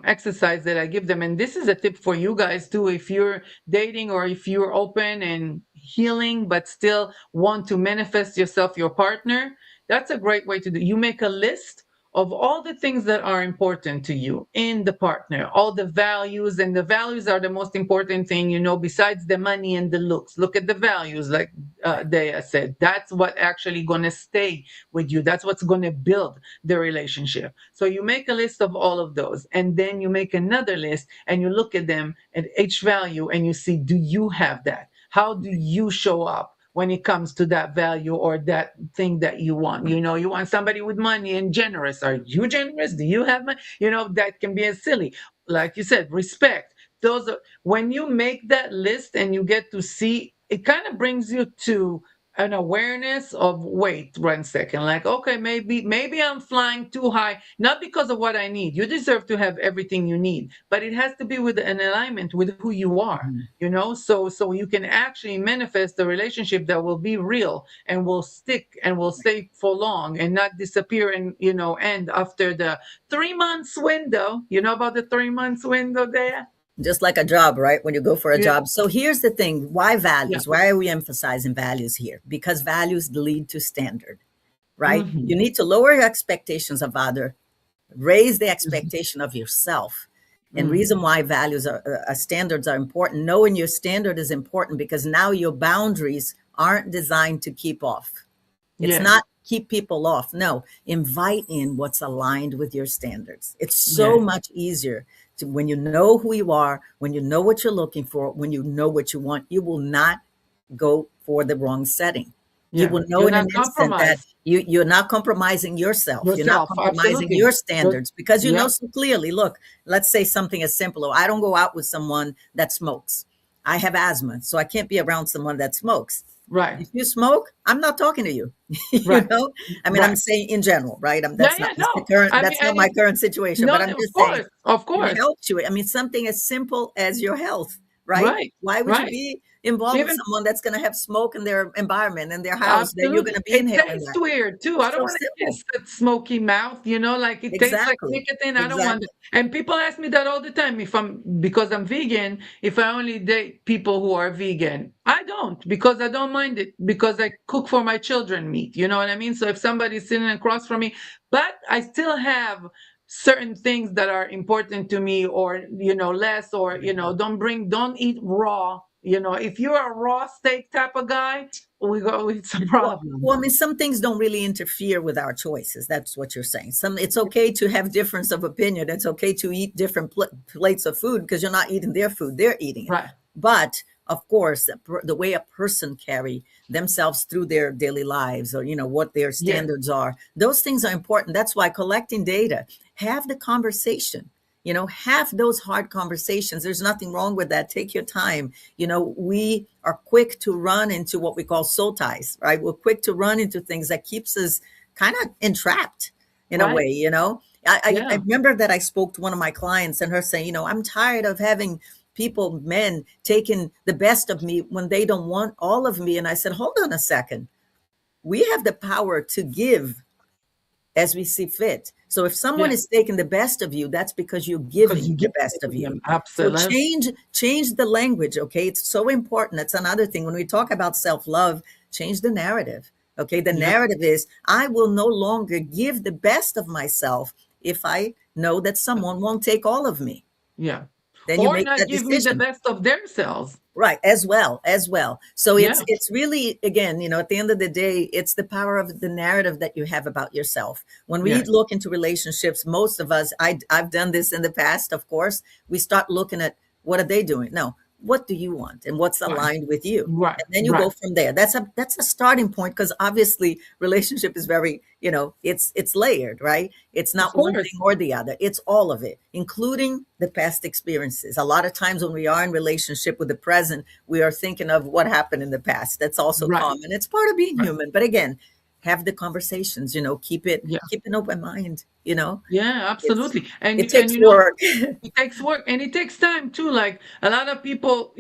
exercise that I give them. And this is a tip for you guys too. If you're dating or if you're open and healing, but still want to manifest yourself, your partner, that's a great way to do. You make a list of all the things that are important to you in the partner, all the values, and the values are the most important thing, besides the money and the looks. Look at the values, like Right. Déa said. That's what actually going to stay with you. That's what's going to build the relationship. So you make a list of all of those, and then you make another list and you look at them at each value and you see, do you have that? How do you show up when it comes to that value or that thing that you want? You want somebody with money and generous. Are you generous? Do you have money? That can be as silly. Like you said, respect. Those are, when you make that list and you get to see, it kind of brings you to an awareness of, wait 1 second, like, okay, maybe I'm flying too high, not because of what I need. You deserve to have everything you need, but it has to be with an alignment with who you are, Mhm. so you can actually manifest a relationship that will be real and will stick and will stay for long and not disappear and end after the 3 months window. You know about the 3 months window there? Just like a job, right? When you go for a Yeah. job. So here's the thing. Why Yeah. values? Why are we emphasizing values here? Because values lead to standard, right? Hmm. You need to lower your expectations of other, raise the expectation of yourself. And Hmm. reason why values are standards are important. Knowing your standard is important because now your boundaries aren't designed to keep off. It's Yes. not keep people off. No, invite in what's aligned with your standards. It's so Yes. much easier to, when you know who you are, when you know what you're looking for, when you know what you want, you will not go for the wrong setting. You Yeah. will know You're in an not instant that compromised you're not compromising yourself. You're not yourself. compromising Absolutely. your You're, standards because you know yeah. so clearly. Look, let's say something as simple. I don't go out with someone that smokes. I have asthma, so I can't be around someone that smokes. Right. If you smoke, I'm not talking to you. You Right. know, I mean, I'm Right. saying in general, right? Yeah. That's not Yeah. that's the No. current. I mean, That's not and my it, current situation, no, but I'm of just saying course. Of it course. helps you. I mean, something as simple as your health, right? Right. Why would you Right. be involved with Even someone that's going to have smoke in their environment, in their house, that you're going absolutely. to be It inhaling tastes that? weird too. I It's don't so want to simple. kiss that smoky mouth, like it tastes like Exactly. nicotine. I don't want it. Exactly. And people ask me that all the time because I'm vegan, if I only date people who are vegan. I don't because I don't mind it because I cook for my children meat. You know what I mean? So if somebody's sitting across from me, but I still have certain things that are important to me or less or don't eat raw. If you're a raw steak type of guy, we go, it's a Well, problem. I mean, some things don't really interfere with our choices. That's what you're saying. It's okay to have difference of opinion. It's okay to eat different plates of food because you're not eating their food; they're eating it. Right. But of course, the way a person carry themselves through their daily lives, or what their Yes. standards are, those things are important. That's why collecting data, have the conversation. Have those hard conversations. There's nothing wrong with that. Take your time. We are quick to run into what we call soul ties, right? We're quick to run into things that keeps us kind of entrapped in a Right. way. I Yeah. remember that I spoke to one of my clients and her saying, I'm tired of having people, men, taking the best of me when they don't want all of me. And I said, hold on a second. We have the power to give as we see fit. So if someone Yeah. is taking the best of you, that's because you're Because giving you the give best it of to you. them. So Absolutely. change the language, okay? It's so important. That's another thing when we talk about self-love, change the narrative. Okay? The Yeah. narrative is I will no longer give the best of myself if I know that someone won't take all of me. Yeah. Then you Or make not that give me the decision. best of themselves. Right, as well. So Yeah. it's really, again, at the end of the day, it's the power of the narrative that you have about yourself. When we Yes. look into relationships, most of us, I've done this in the past, of course, we start looking at what are they doing? No, what do you want and what's Right. aligned with you? Right. And then you go Right. from there. That's a starting point because obviously relationship is very, it's layered, right? It's Of not one course. thing or the other. It's all of it, including the past experiences. A lot of times when we are in relationship with the present, we are thinking of what happened in the past. That's also Right. common. It's part of being Right. human. But again, have the conversations, Yeah. keep an open mind. Yeah, It's absolutely. And it and takes work. it takes work and it takes time too. Like a lot of people,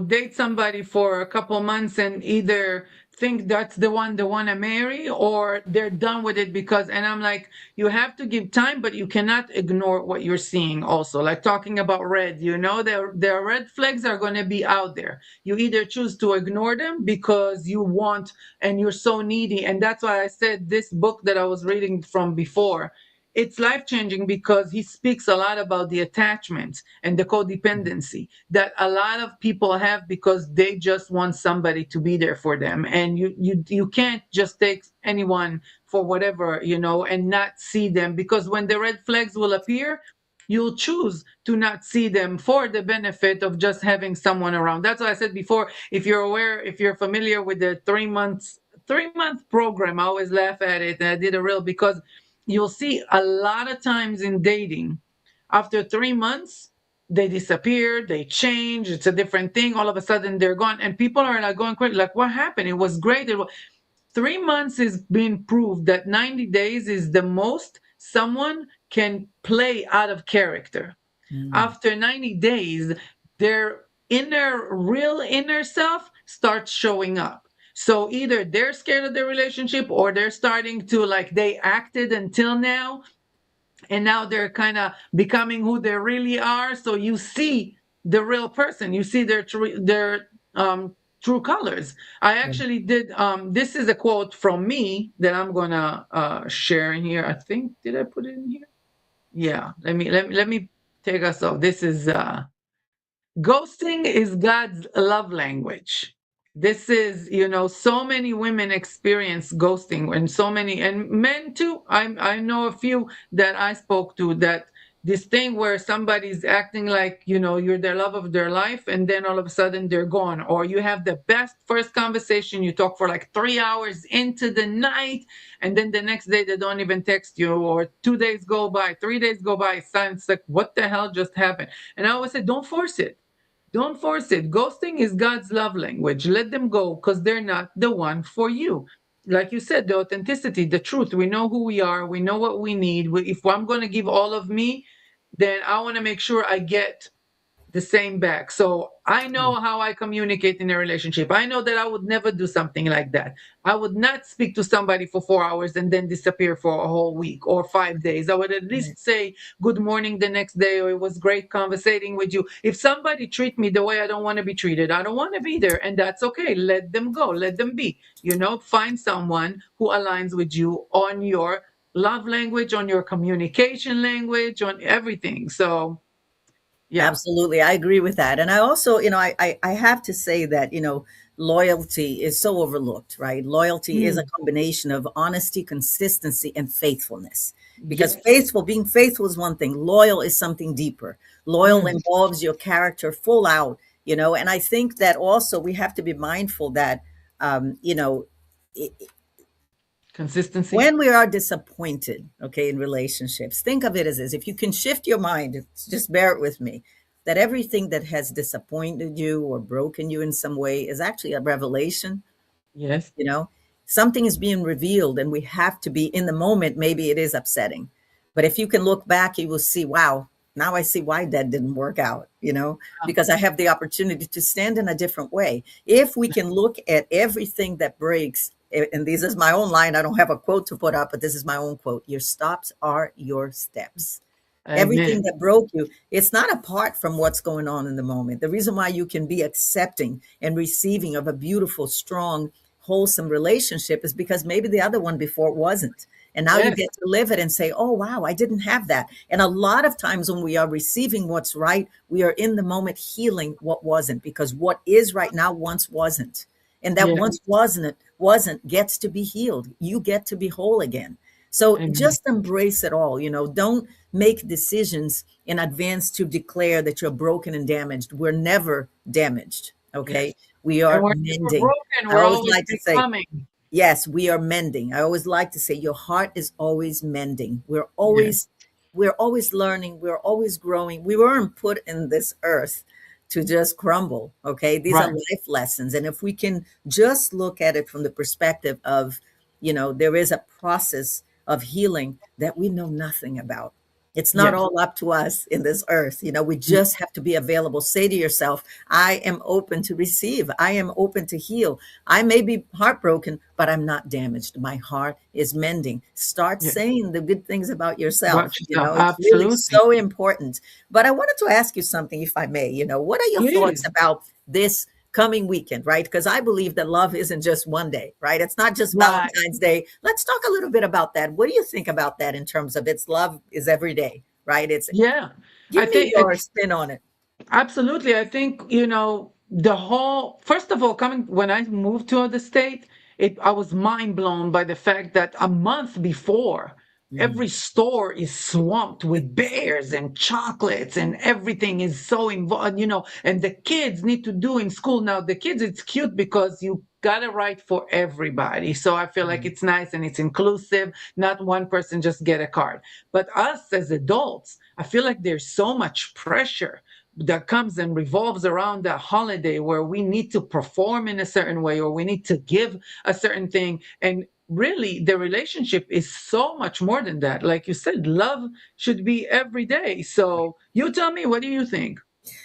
date somebody for a couple months and either think that's the one they want to marry or they're done with it and I'm like, you have to give time, but you cannot ignore what you're seeing also. Like talking about red, their red flags are going to be out there. You either choose to ignore them because you want and you're so needy. And that's why I said this book that I was reading from before, it's life changing because he speaks a lot about the attachment and the codependency that a lot of people have because they just want somebody to be there for them, and you can't just take anyone for whatever, and not see them, because when the red flags will appear, you'll choose to not see them for the benefit of just having someone around. That's why I said before, if you're familiar with the 3-month program, I always laugh at it, and I did a reel because you'll see a lot of times in dating, after 3 months, they disappear, they change, it's a different thing. All of a sudden, they're gone, and people are like going crazy. Like, what happened? It was great. 3 months is being proved that 90 days is the most someone can play out of character. Mm. After 90 days, their real inner self starts showing up. So either they're scared of the relationship or they're starting to, like, they acted until now and now they're kind of becoming who they really are. So you see the real person, you see their true colors. I actually did, this is a quote from me that I'm gonna share in here. I think, did I put it in here? Yeah, let me take us off. This is ghosting is God's love language. This is, so many women experience ghosting, and so many, and men too. I know a few that I spoke to, that this thing where somebody's acting like, you're their love of their life, and then all of a sudden they're gone. Or you have the best first conversation, you talk for like 3 hours into the night, and then the next day they don't even text you, or 2 days go by, 3 days go by. It's like, what the hell just happened? And I always say, don't force it. Don't force it. Ghosting is God's love language. Let them go, because they're not the one for you. Like you said, the authenticity, the truth. We know who we are. We know what we need. If I'm going to give all of me, then I want to make sure I get the same back. So I know how I communicate in a relationship. I know that I would never do something like that. I would not speak to somebody for 4 hours and then disappear for a whole week or 5 days. I would at Right. least say good morning the next day, or it was great conversating with you. If somebody treat me the way I don't want to be treated, I don't want to be there, and that's okay. Let them go. Let them be. Find someone who aligns with you on your love language, on your communication language, on everything. So yeah. Absolutely. I agree with that. And I also, I have to say that, loyalty is so overlooked, right? Loyalty is a Mm, combination of honesty, consistency, and faithfulness. Because yes. being faithful is one thing, loyal is something deeper. Loyal Mm. involves your character full out, and I think that also we have to be mindful that, um, you know, Consistency. when we are disappointed, okay, in relationships, think of it as this. If you can shift your mind, just bear it with me, that everything that has disappointed you or broken you in some way is actually a revelation. Yes. you know Something is being revealed, and we have to be in the moment. Maybe it is upsetting, but if you can look back, you will see, wow, now I see why that didn't work out, Uh, because I have the opportunity to stand in a different way. If we can look at everything that breaks, and this is my own line, I don't have a quote to put up, but this is my own quote: your stops are your steps. Everything Amen. that broke you, it's not apart from what's going on in the moment. The reason why you can be accepting and receiving of a beautiful, strong, wholesome relationship is because maybe the other one before wasn't. And now you Yes. get to live it and say, oh, wow, I didn't have that. And a lot of times when we are receiving what's right, we are in the moment healing what wasn't, because what is right now once wasn't. And that Yes. once wasn't gets to be healed. You get to be whole again. So Amen. just embrace it all. Don't make decisions in advance to declare that you're broken and damaged. We're never damaged. Yes. Okay. We And are we're never mending. broken. I We're always always like to say, becoming. yes, we are mending. I always like to say your heart is always mending. Yes. We're always learning, we're always growing. We weren't put in this earth to just crumble. Okay. These are Right. life lessons. And if we can just look at it from the perspective of, there is a process of healing that we know nothing about. It's not Yes. all up to us in this earth. We just have to be available. Say to yourself, I am open to receive. I am open to heal. I may be heartbroken, but I'm not damaged. My heart is mending. Start Yes. saying the good things about yourself. About yourself. It's really Absolutely. so important. But I wanted to ask you something, if I may. What are your thoughts Please. about this coming weekend, right? Because I believe that love isn't just one day, right? It's not just Right. Valentine's Day. Let's talk a little bit about that. What do you think about that in terms of its love is every day, right? Yeah. I Give me think your it's spin on it. absolutely. I think, the whole, first of all, coming when I moved to the state, I was mind blown by the fact that a month before, Mhm. every store is swamped with bears and chocolates, and everything is so involved, and the kids need to do in school. Now, the kids, it's cute because you got it right for everybody. So I feel like Mhm. it's nice and it's inclusive. Not one person just get a card. But us as adults, I feel like there's so much pressure that comes and revolves around that holiday, where we need to perform in a certain way, or we need to give a certain thing. And really, the relationship is so much more than that. Like you said, love should be every day. So you tell me, what do you think?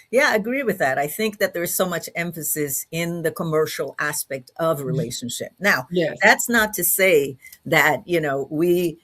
Yeah, I agree with that. I think that there's so much emphasis in the commercial aspect of relationship. Now, Yes. that's not to say that, we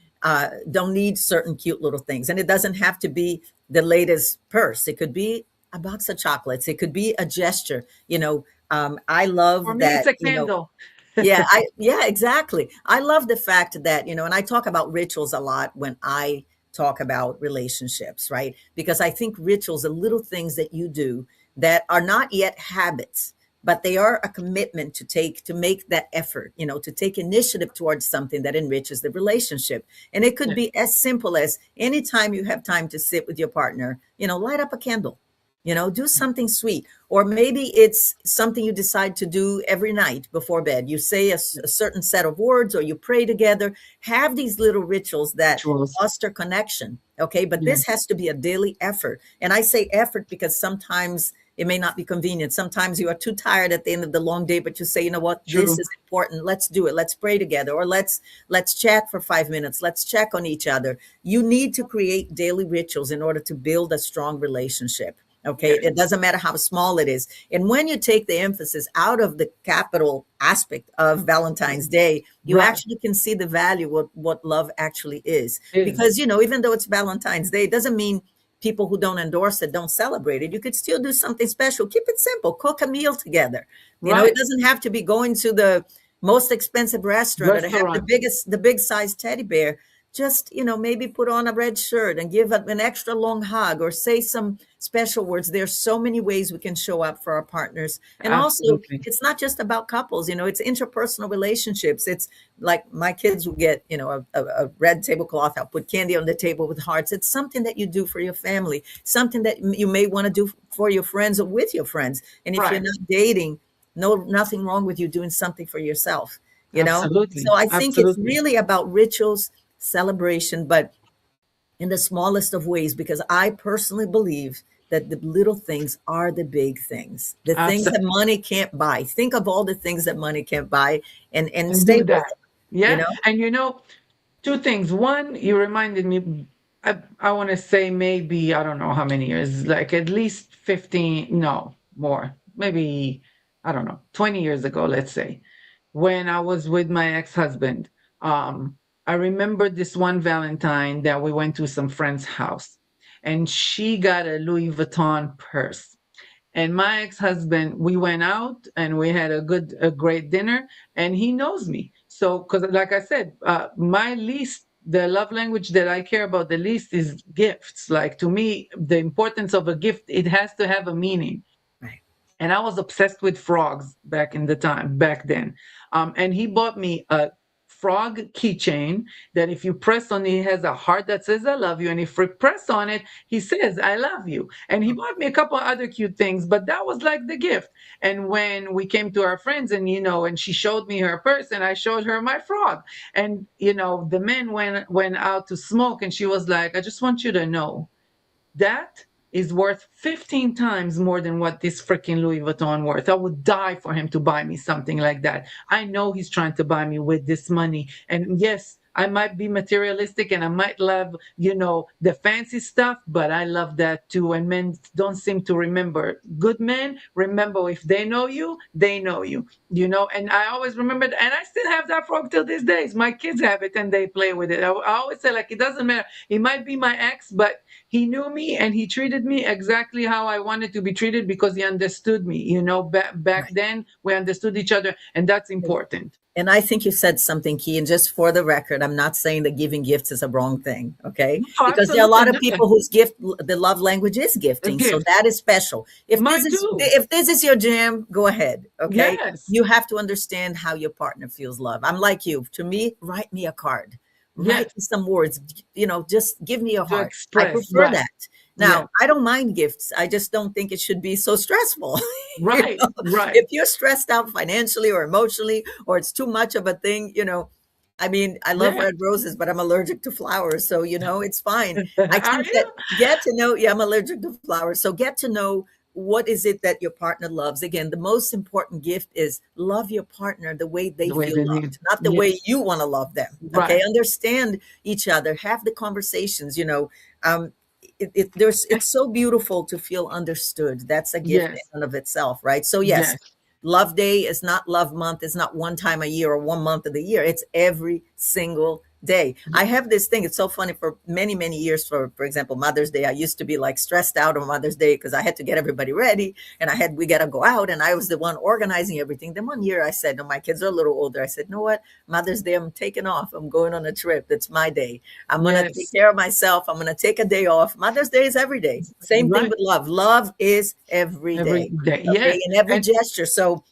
don't need certain cute little things. And it doesn't have to be the latest purse. It could be a box of chocolates. It could be a gesture. I For love me, it's that, a candle. yeah, exactly. I love the fact that, and I talk about rituals a lot when I talk about relationships, right? Because I think rituals are little things that you do that are not yet habits, but they are a commitment to make that effort, to take initiative towards something that enriches the relationship. And it could Yeah. be as simple as anytime you have time to sit with your partner, light up a candle, do something sweet. Or maybe it's something you decide to do every night before bed. You say a certain set of words, or you pray together. Have these little rituals that Rituals. foster connection. Okay. But Yeah. this has to be a daily effort. And I say effort because sometimes it may not be convenient. Sometimes you are too tired at the end of the long day, but you say, you know what, this True. is important. Let's do it. Let's pray together, or let's chat for 5 minutes. Let's check on each other. You need to create daily rituals in order to build a strong relationship. Okay. Yes. It doesn't matter how small it is. And when you take the emphasis out of the capital aspect of Valentine's Day, you Right. actually can see the value of what love actually is. Is. Because, even though it's Valentine's Day, it doesn't mean people who don't endorse it don't celebrate it. You could still do something special. Keep it simple. Cook a meal together. It Right. doesn't have to be going to the most expensive restaurant or to have Restaurant. the big size teddy bear. Just, maybe put on a red shirt and give an extra long hug, or say some special words. There's so many ways we can show up for our partners. And also, Absolutely. it's not just about couples, it's interpersonal relationships. It's like my kids will get, a red tablecloth. I'll put candy on the table with hearts. It's something that you do for your family, something that you may want to do for your friends or with your friends. And if you're Right. not dating, nothing wrong with you doing something for yourself. Absolutely. So I think it's Absolutely. really about rituals, celebration, but in the smallest of ways, because I personally believe that the little things are the big things, the things that Absolutely. money can't buy. Think of all the things that money can't buy, and And stay do with that. it, you Yeah. know? And two things. One, you reminded me, I want to say maybe, I don't know how many years, like at least 15, no, more, maybe, I don't know, 20 years ago, let's say, when I was with my ex-husband. I remember this one Valentine that we went to some friend's house, and she got a Louis Vuitton purse. And my ex-husband, we went out and we had a great dinner, and he knows me. So, because like I said, my least, the love language that I care about the least is gifts. Like, to me, the importance of a gift, it has to have a meaning. Right. And I was obsessed with frogs back then. And he bought me a frog keychain that if you press on it, it has a heart that says I love you, and if you press on it, he says I love you. And he bought me a couple other cute things, but that was like the gift. And when we came to our friends, and she showed me her purse, and I showed her my frog, and the men went out to smoke, and she was like, I just want you to know that is worth 15 times more than what this freaking Louis Vuitton worth. I would die for him to buy me something like that. I know he's trying to buy me with this money. And yes, I might be materialistic and I might love, the fancy stuff, but I love that too. And men don't seem to remember. Good men remember, if they know you, they know you, and I always remember that. And I still have that frog till these days. My kids have it and they play with it. I always say, like, it doesn't matter. He might be my ex, but he knew me and he treated me exactly how I wanted to be treated, because he understood me. Back Right. then we understood each other, and that's important. And I think you said something key. And just for the record, I'm not saying that giving gifts is a wrong thing. Okay. No, Because there are a absolutely lot of not. people the love language is A gifting. So gift. that is special. Mine too. If this is your jam, go ahead. Okay. Yes. You have to understand how your partner feels love. I'm like you. To me, write me a card, write Yes. me some words, just give me your To heart. I express. prefer Right. that. Yes. Now, I don't mind gifts. I just don't think it should be so stressful. You Right. know, Right. if you're stressed out financially or emotionally, or it's too much of a thing, I mean, I love Yeah. red roses, but I'm allergic to flowers. So, it's fine. I Are think that you? get to know, yeah, I'm allergic to flowers. So get to know what is it that your partner loves. Again, the most important gift is love your partner the way they The way feel they need. loved, not the way Yes. you want to love them. Okay. Right. Understand each other, have the conversations, um, it's so beautiful to feel understood. That's a gift in Yes. and of itself, right? So yes, Yes. love day is not love month. It's not one time a year or one month of the year. It's every single day. I have this thing. It's so funny. For many, many years, for example, Mother's Day, I used to be like stressed out on Mother's Day because I had to get everybody ready, and we got to go out, and I was the one organizing everything. Then one year I said, no, my kids are a little older. I said, you know what? Mother's Day, I'm taking off. I'm going on a trip. It's my day. I'm going to take Yes. care of myself. I'm going to take a day off. Mother's Day is every day. Same thing Right. with love. Love is every Every day. day. Okay. Yes. In every And gesture. So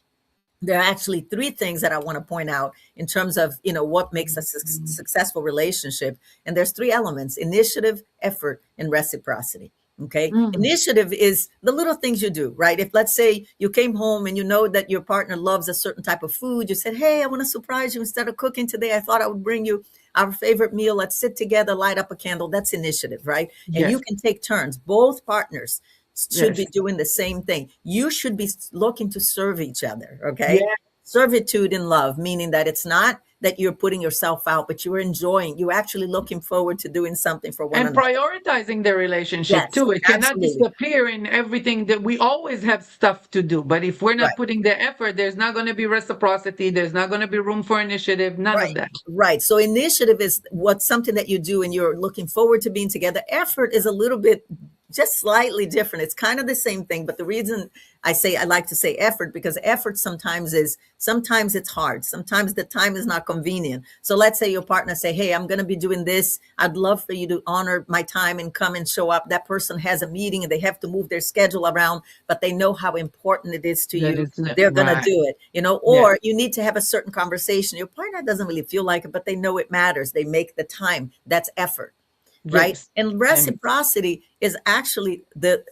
there are actually three things that I want to point out in terms of, what makes a successful relationship. And there's three elements: initiative, effort, and reciprocity. Okay. mm, Initiative is the little things you do, right? If, let's say, you came home and you know that your partner loves a certain type of food, you said, hey, I want to surprise you. Instead of cooking today, I thought I would bring you our favorite meal. Let's sit together, light up a candle. That's initiative, right? And you yes. can take turns. Both partners should be Yes. doing the same thing. You should be looking to serve each other. Okay. Yes. Servitude in love, meaning that it's not that you're putting yourself out, but you're enjoying, you're actually looking forward to doing something for one And another. prioritizing the relationship Yes, too. It cannot absolutely. disappear in everything that we always have stuff to do. But if we're not Right. putting the effort, there's not going to be reciprocity. There's not going to be room for initiative. None of Right. that. Right. So initiative is what's something that you do and you're looking forward to being together. Effort is a little bit just slightly different. It's kind of the same thing, but the reason I like to say effort, because effort sometimes it's hard. Sometimes the time is not convenient. So let's say your partner say, hey, I'm going to be doing this. I'd love for you to honor my time and come and show up. That person has a meeting and they have to move their schedule around, but they know how important it is to That you. is not They're going to right. do it, Yes. or you need to have a certain conversation. Your partner doesn't really feel like it, but they know it matters. They make the time. That's effort. Right. Yes. And And reciprocity is actually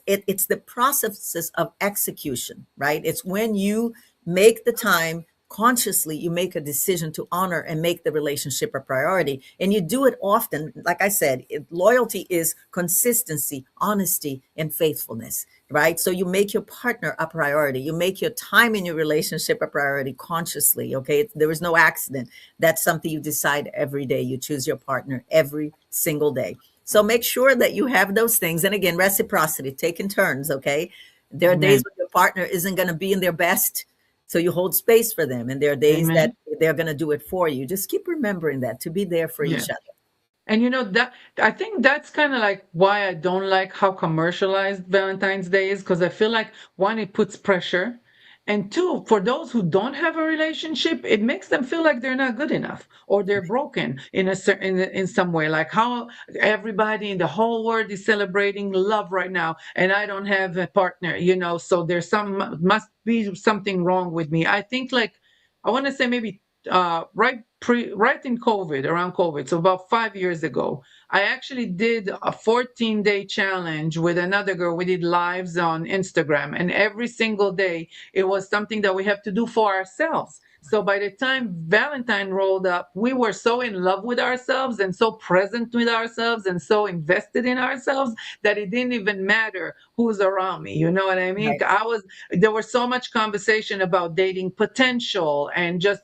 it's the processes of execution, right? It's when you make the time consciously, you make a decision to honor and make the relationship a priority. And you do it often. Like I said, loyalty is consistency, honesty, and faithfulness, right? So you make your partner a priority. You make your time in your relationship a priority consciously. Okay. There is no accident. That's something you decide every day. You choose your partner every single day. So make sure that you have those things. And again, reciprocity, taking turns. Okay. There are days amen. when your partner isn't going to be in their best. So you hold space for them. And there are days that Amen. they're going to do it for you. Just keep remembering that, to be there for Yeah. each other. And that I think that's kind of like why I don't like how commercialized Valentine's Day is, because I feel like one, it puts pressure, and two, for those who don't have a relationship, it makes them feel like they're not good enough or they're broken in a certain in some way. Like how everybody in the whole world is celebrating love right now, and I don't have a partner, so there's must be something wrong with me. I think like I want to say maybe right in COVID, around COVID, so about 5 years ago, I actually did a 14-day challenge with another girl. We did lives on Instagram, and every single day it was something that we have to do for ourselves. So by the time Valentine rolled up, we were so in love with ourselves and so present with ourselves and so invested in ourselves that it didn't even matter who's around me. You know what I mean? Right. There was so much conversation about dating potential and just,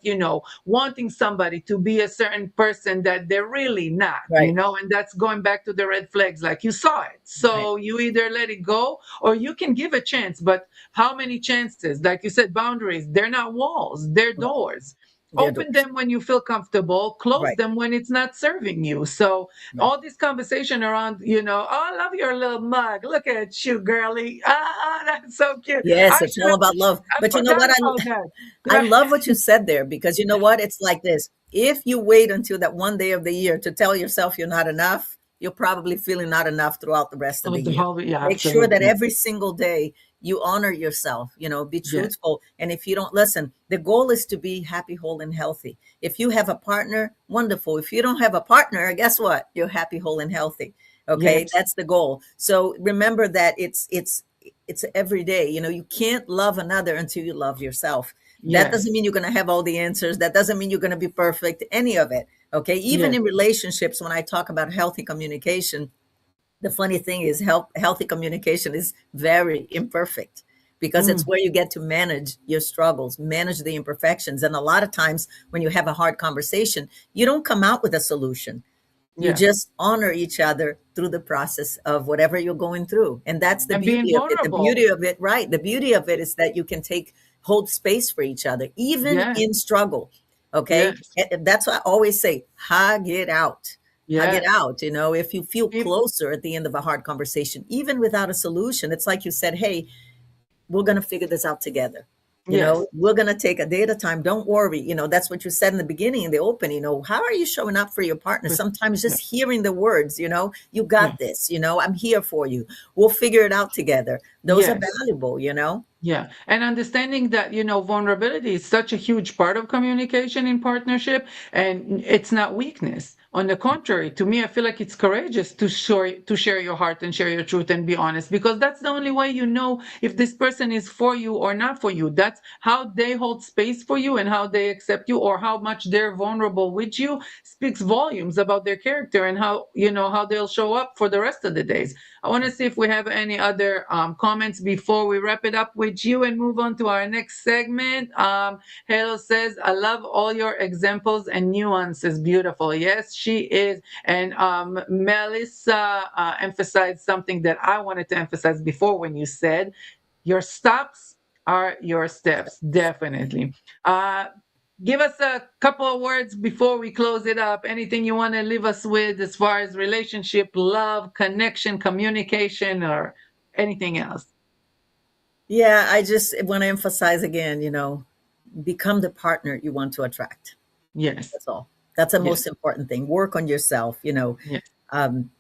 wanting somebody to be a certain person that they're really not, Right. and that's going back to the red flags, like you saw it. Right. So you either let it go or you can give a chance. But how many chances? Like you said, boundaries, they're not walls, they're Right. doors. They're Open doors. them when you feel comfortable, close Right. them when it's not serving you. So Right. all this conversation around, oh, I love your little mug. Look at you, girly. That's so cute. Yes, it's all about love. I But you know forgot what? about I that. love what you said there, because you know what? It's like this. If you wait until that one day of the year to tell yourself you're not enough, you're probably feeling not enough throughout the rest of Oh, the the year. whole, yeah, Make sure that absolutely. every single day you honor yourself, be Yeah. truthful. And if you don't listen, the goal is to be happy, whole, and healthy. If you have a partner, wonderful. If you don't have a partner, guess what? You're happy, whole, and healthy. Okay, Yes. that's the goal. So remember that it's every day. You can't love another until you love yourself. That doesn't Yes. mean you're going to have all the answers. That doesn't mean you're going to be perfect, any of it. Okay. Even Yes. in relationships, when I talk about healthy communication, the funny thing is healthy communication is very imperfect, because it's Mm. where you get to manage your struggles, manage the imperfections. And a lot of times when you have a hard conversation, you don't come out with a solution. You Yeah. just honor each other through the process of whatever you're going through. And that's the And being beauty of it. The beauty vulnerable. of it, right? The beauty of it is that you can hold space for each other, even Yes. in struggle. Okay. Yes. And that's why I always say, hug it out. Hug it Yes. out. If you feel Peop- closer at the end of a hard conversation, even without a solution, it's like you said, hey, we're going to figure this out together. Yes. We're going to take a day at a time. Don't worry. That's what you said in the beginning, in the opening. How are you showing up for your partner? Yes. Sometimes just Yes. hearing the words, you got Yes. this, I'm here for you. We'll figure it out together. Those are Yes. valuable. Yeah. And understanding that, vulnerability is such a huge part of communication in partnership, and it's not weakness. On the contrary, to me, I feel like it's courageous to share your heart and share your truth and be honest, because that's the only way you know if this person is for you or not for you. That's how they hold space for you and how they accept you, or how much they're vulnerable with you, speaks volumes about their character and how they'll show up for the rest of the days. I want to see if we have any other comments before we wrap it up with you and move on to our next segment. Halo says, I love all your examples and nuances. Beautiful. Yes, she is. And Melissa emphasized something that I wanted to emphasize before when you said, your stops are your steps. Definitely. Uh, Give us a couple of words before we close it up. Anything you want to leave us with as far as relationship, love, connection, communication, or anything else? Yeah, I just want to emphasize again, become the partner you want to attract. Yes. That's all. That's the Yes. most important thing. Work on yourself. Yes. Um,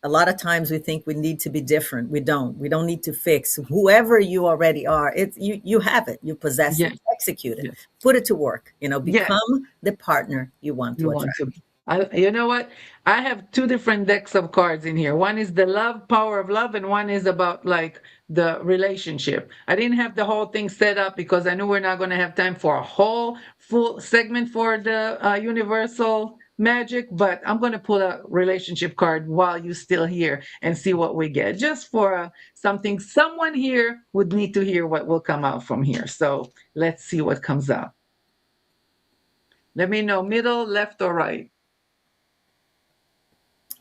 a lot of times we think we need to be different. We don't need to fix whoever you already are. You have it, you possess it, Yes. execute it, Yes. put it to work. Yes. Become the partner you want You to want to attract. be. You know what? I have two different decks of cards in here. One is the love, power of love, and one is about like the relationship. I didn't have the whole thing set up because I knew we're not going to have time for a whole full segment for the universal magic, but I'm going to pull a relationship card while you're still here and see what we get. Just for something someone here would need to hear what will come out from here. So let's see what comes out. Let me know middle, left, or right.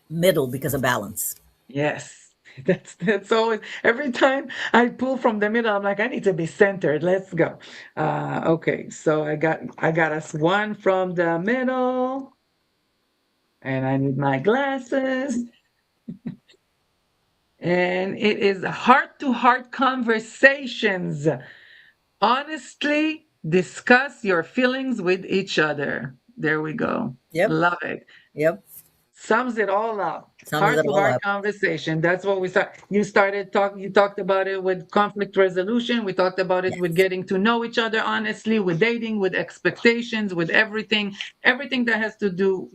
Middle, because of balance. Yes. That's always every time I pull from the middle, I'm like, I need to be centered. Let's go. Okay, so I got us one from the middle, and I need my glasses. And it is heart to heart conversations. Honestly, discuss your feelings with each other. There we go. Yep. Love it. Yep. Sums it all up. Sums Heart it to all heart up. conversation. That's what we start. You talked about it with conflict resolution. We talked about it with Yes. getting to know each other honestly, with dating, with expectations, with everything. Everything that has to do,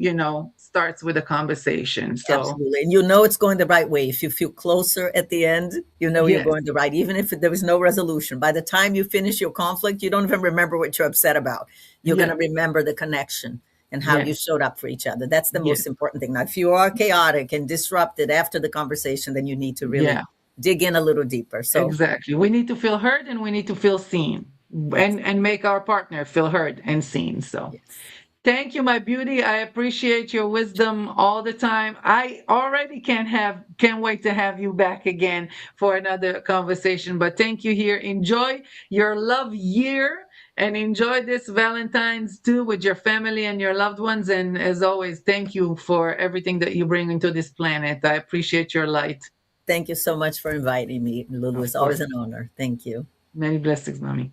starts with a conversation. So Absolutely. And it's going the right way. If you feel closer at the end, you're yes, going the right, even if there was no resolution. By the time you finish your conflict, you don't even remember what you're upset about. You're going to yes, remember the connection and how you yes, showed up for each other. That's the yes, most important thing. Now, if you are chaotic and disrupted after the conversation, then you need to really yeah, dig in a little deeper. So, exactly. We need to feel heard and we need to feel seen, yes, and make our partner feel heard and seen. So yes. thank you, my beauty. I appreciate your wisdom all the time. I already can't wait to have you back again for another conversation. But thank you here. Enjoy your love year and enjoy this Valentine's too with your family and your loved ones. And as always, thank you for everything that you bring into this planet. I appreciate your light. Thank you so much for inviting me, Lulu. Of It's always course. an honor. Thank you. Many blessings, mommy.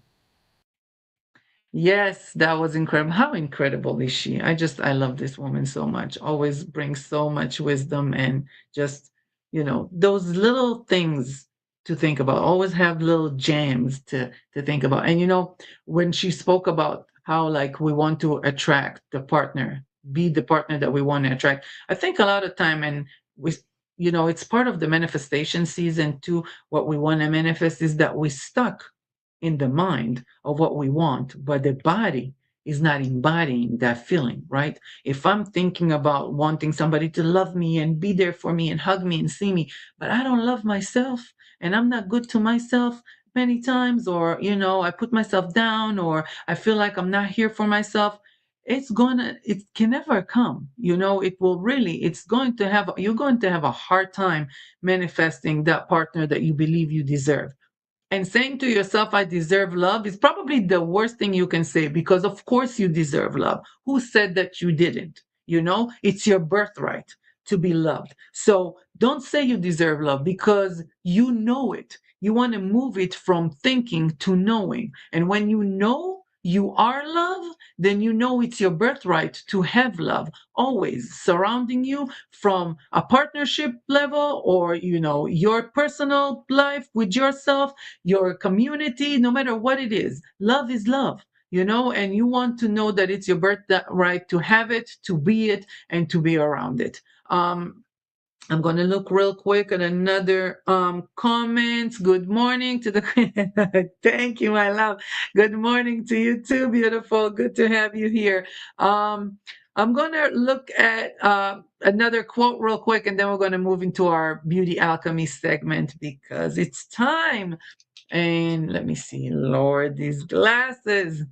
Yes, that was incredible. How incredible is she? I love this woman so much. Always brings so much wisdom and just, those little things to think about. Always have little gems to think about. And when she spoke about how like we want to attract the partner, be the partner that we want to attract. I think a lot of time and we it's part of the manifestation season too. What we want to manifest is that we stuck in the mind of what we want, but the body is not embodying that feeling, right? If I'm thinking about wanting somebody to love me and be there for me and hug me and see me, but I don't love myself and I'm not good to myself many times, or, I put myself down, or I feel like I'm not here for myself, it can never come. You're going to have a hard time manifesting that partner that you believe you deserve. And saying to yourself, I deserve love is probably the worst thing you can say, because of course you deserve love. Who said that you didn't? You know, it's your birthright to be loved. So don't say you deserve love, because you know it. You want to move it from thinking to knowing. And when you know you are love, then you know it's your birthright to have love always surrounding you, from a partnership level, or your personal life with yourself, your community, no matter what it is. Love is love, and you want to know that it's your birthright to have it, to be it, and to be around it. I'm going to look real quick at another comments. Good morning to the thank you, my love. Good morning to you too, beautiful. Good to have you here. I'm going to look at another quote real quick, and then we're going to move into our Beauty Alchemy segment, because it's time. And let me see, Lord, these glasses.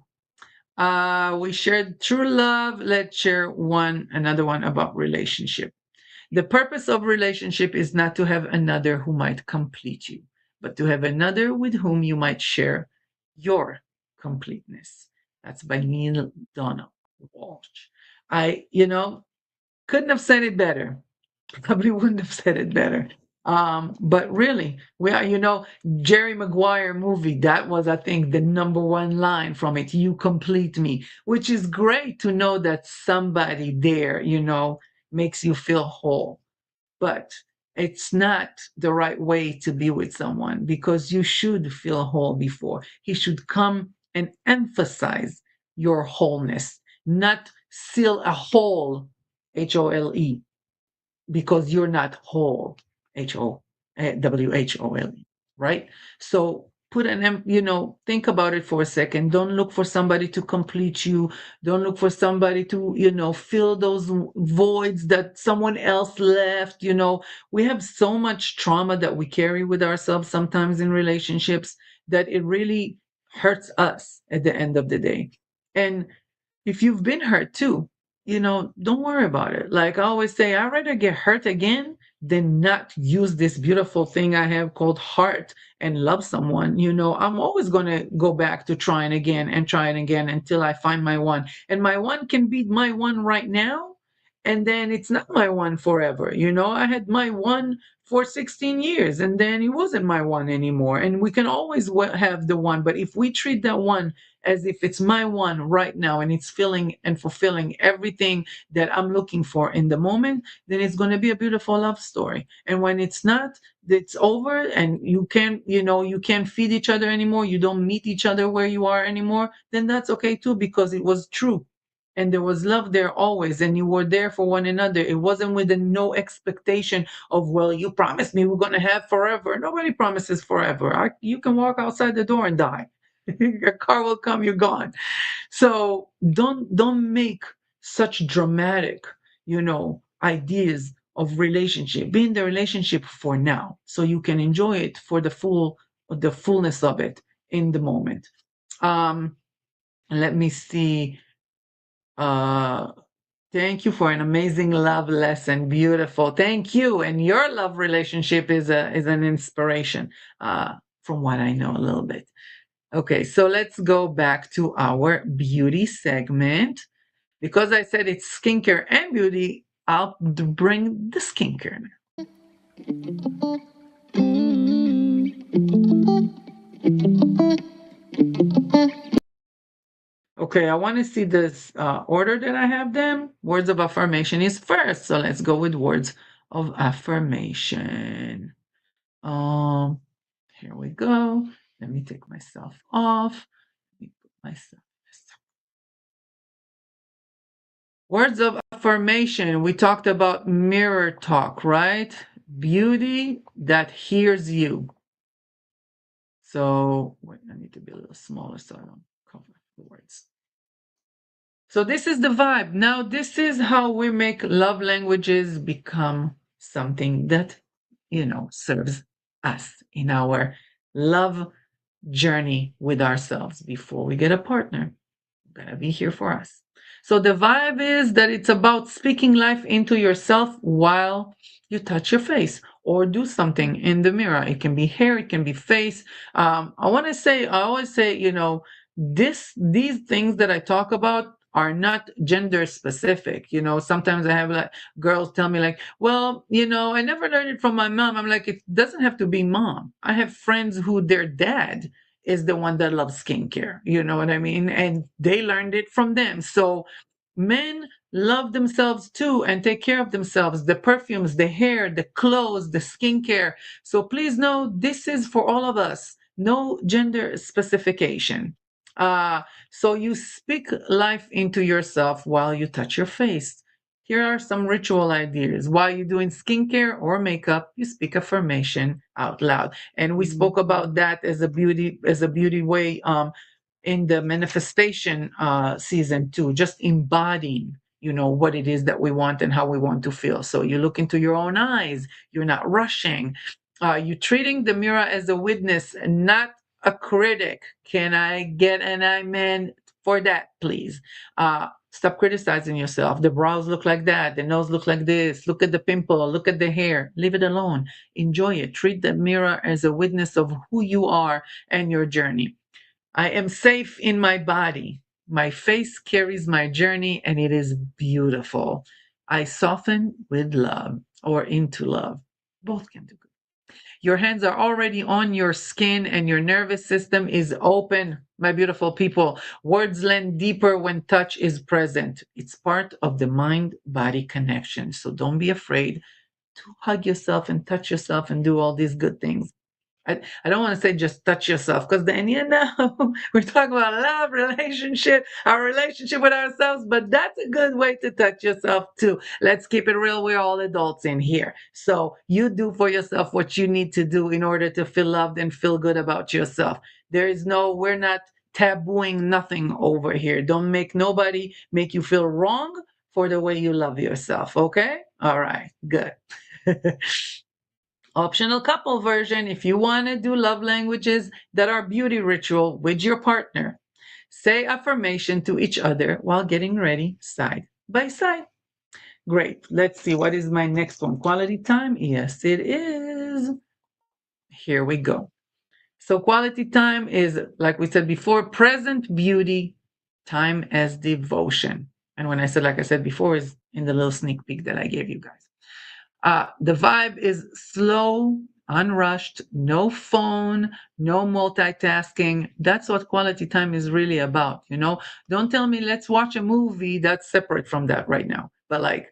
We shared true love. Let's share another one about relationship. The purpose of relationship is not to have another who might complete you, but to have another with whom you might share your completeness. That's by Neil Donald Walsh. Couldn't have said it better. Probably wouldn't have said it better. But really, we are, Jerry Maguire movie, that was, I think, the number one line from it. You complete me, which is great to know that somebody there, makes you feel whole. But it's not the right way to be with someone, because you should feel whole before. He should come and emphasize your wholeness, not seal a hole, HOLE, because you're not whole, WHOLE, right? So put think about it for a second. Don't look for somebody to complete you. Don't look for somebody to, fill those voids that someone else left. We have so much trauma that we carry with ourselves sometimes in relationships, that it really hurts us at the end of the day. And if you've been hurt too, don't worry about it. Like I always say, I'd rather get hurt again than not use this beautiful thing I have called heart and love someone. I'm always going to go back to trying again and trying again until I find my one. And my one can be my one right now. And then it's not my one forever. I had my one for 16 years, and then it wasn't my one anymore. And we can always have the one. But if we treat that one as if it's my one right now, and it's filling and fulfilling everything that I'm looking for in the moment, then it's going to be a beautiful love story. And when it's not, it's over, and you can't feed each other anymore, you don't meet each other where you are anymore, then that's okay too, because it was true. And there was love there always, and you were there for one another. It wasn't with no expectation of, well, you promised me we're going to have forever. Nobody promises forever. You can walk outside the door and die. Your car will come, you're gone. So don't make such dramatic, ideas of relationship. Be in the relationship for now, so you can enjoy it for the fullness of it in the moment. Let me see. Uh, Thank you for an amazing love lesson. Beautiful. Thank you. And your love relationship is an inspiration, from what I know a little bit. Okay, so let's go back to our beauty segment. Because I said it's skincare and beauty, I'll bring the skincare now. Okay, I want to see this order that I have them. Words of affirmation is first. So let's go with words of affirmation. Here we go. Let me take myself off. Let me put myself. Words of affirmation. We talked about mirror talk, right? Beauty that hears you. So wait, I need to be a little smaller so I don't cover the words. So this is the vibe. Now, this is how we make love languages become something that, serves us in our love journey with ourselves. Before we get a partner, gotta be here for us. So the vibe is that it's about speaking life into yourself while you touch your face, or do something in the mirror. It can be hair, it can be face. I always say, these things that I talk about are not gender specific. Sometimes I have like girls tell me like, well, I never learned it from my mom. I'm like, it doesn't have to be mom. I have friends who their dad is the one that loves skincare. You know what I mean? And they learned it from them. So men love themselves too and take care of themselves. The perfumes, the hair, the clothes, the skincare. So please know this is for all of us. No gender specification. So you speak life into yourself while you touch your face. Here are some ritual ideas. While you're doing skincare or makeup, you speak affirmation out loud. And we spoke about that as a beauty way in the manifestation season too, just embodying what it is that we want and how we want to feel. So you look into your own eyes, you're not rushing. You're treating the mirror as a witness, not a critic. Can I get an amen for that, please? Stop criticizing yourself. The brows look like that, the nose look like this, look at the pimple, look at the hair. Leave it alone. Enjoy it. Treat the mirror as a witness of who you are and your journey. I am safe in my body. My face carries my journey and it is beautiful. I soften with love or into love. Both can do good. Your hands are already on your skin and your nervous system is open, my beautiful people. Words land deeper when touch is present. It's part of the mind body connection. So don't be afraid to hug yourself and touch yourself and do all these good things. I don't want to say just touch yourself because then we're talking about love, relationship, our relationship with ourselves, but that's a good way to touch yourself too. Let's keep it real. We're all adults in here. So you do for yourself what you need to do in order to feel loved and feel good about yourself. We're not tabooing nothing over here. Don't make nobody make you feel wrong for the way you love yourself. Okay? All right. Good. Optional couple version if you want to do love languages that are beauty ritual with your partner. Say affirmation to each other while getting ready side by side. Great. Let's see. What is my next one? Quality time? Yes, it is. Here we go. So, quality time is, like we said before, present beauty, time as devotion. And when I said, like I said before, is in the little sneak peek that I gave you guys. The vibe is slow, unrushed, no phone, no multitasking. That's what quality time is really about. Don't tell me let's watch a movie. That's separate from that right now. But like,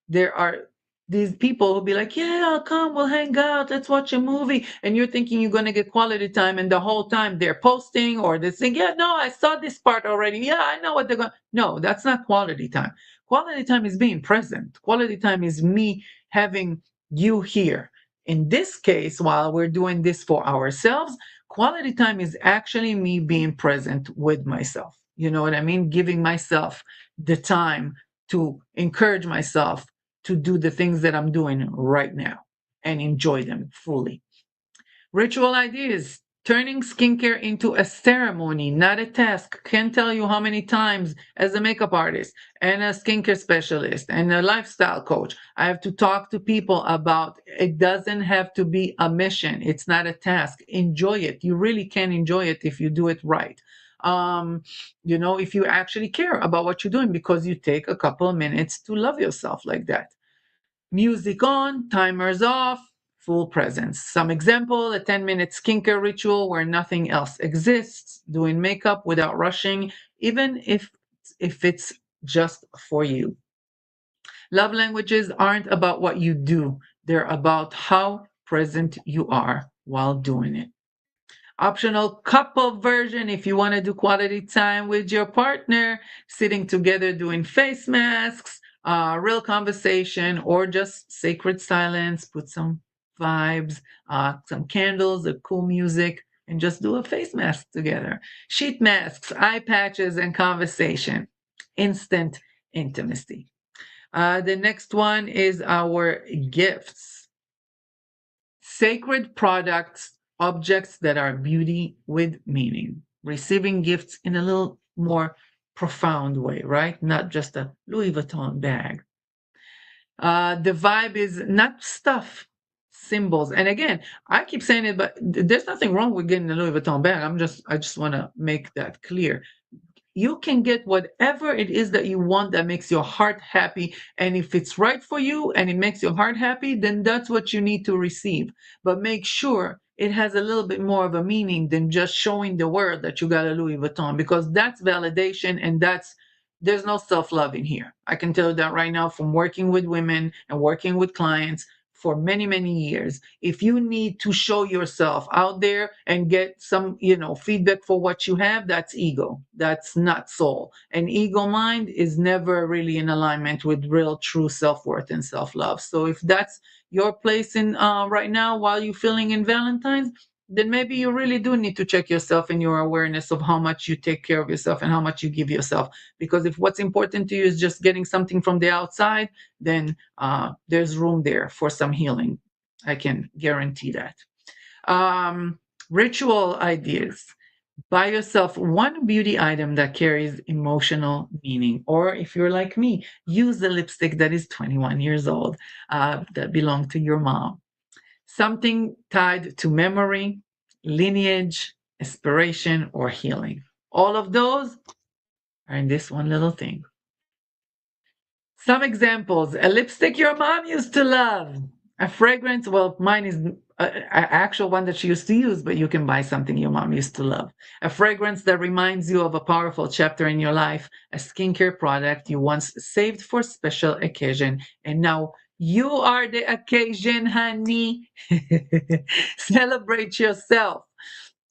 there are these people who'll be like, yeah, I'll come, we'll hang out, let's watch a movie. And you're thinking you're going to get quality time. And the whole time they're posting or they're saying, yeah, no, I saw this part already. Yeah, I know what they're going. No, that's not quality time. Quality time is being present. Quality time is me having you here. In this case, while we're doing this for ourselves, quality time is actually me being present with myself. You know what I mean? Giving myself the time to encourage myself to do the things that I'm doing right now and enjoy them fully. Ritual ideas. Turning skincare into a ceremony, not a task. Can't tell you how many times as a makeup artist and a skincare specialist and a lifestyle coach, I have to talk to people about it doesn't have to be a mission. It's not a task. Enjoy it. You really can enjoy it if you do it right. If you actually care about what you're doing because you take a couple of minutes to love yourself like that. Music on, timers off, full presence. Some example, a 10-minute skincare ritual where nothing else exists, doing makeup without rushing, even if it's just for you. Love languages aren't about what you do, they're about how present you are while doing it. Optional couple version if you want to do quality time with your partner, sitting together doing face masks, real conversation, or just sacred silence. Put some vibes, some candles, a cool music, and just do a face mask together. Sheet masks, eye patches, and conversation. Instant intimacy. The next one is our gifts. Sacred products, objects that are beauty with meaning. Receiving gifts in a little more profound way, right? Not just a Louis Vuitton bag. The vibe is not stuff, symbols. And again, I keep saying it, but there's nothing wrong with getting a Louis Vuitton bag. I just want to make that clear. You can get whatever it is that you want that makes your heart happy. And if it's right for you and it makes your heart happy, then that's what you need to receive. But make sure it has a little bit more of a meaning than just showing the world that you got a Louis Vuitton, because that's validation, and there's no self-love in here. I can tell you that right now from working with women and working with clients for many, many years. If you need to show yourself out there and get some, feedback for what you have, that's ego. That's not soul. And ego mind is never really in alignment with real, true self-worth and self-love. So if that's your place in right now while you're feeling in Valentine's, then maybe you really do need to check yourself and your awareness of how much you take care of yourself and how much you give yourself. Because if what's important to you is just getting something from the outside, then there's room there for some healing. I can guarantee that. Ritual ideas. Buy yourself one beauty item that carries emotional meaning. Or if you're like me, use the lipstick that is 21 years old that belonged to your mom. Something tied to memory, lineage, inspiration, or healing. All of those are in this one little thing. Some examples: a lipstick your mom used to love, a fragrance, well, mine is an actual one that she used to use, but you can buy something your mom used to love. A fragrance that reminds you of a powerful chapter in your life, a skincare product you once saved for special occasion, and now you are the occasion, honey. Celebrate yourself.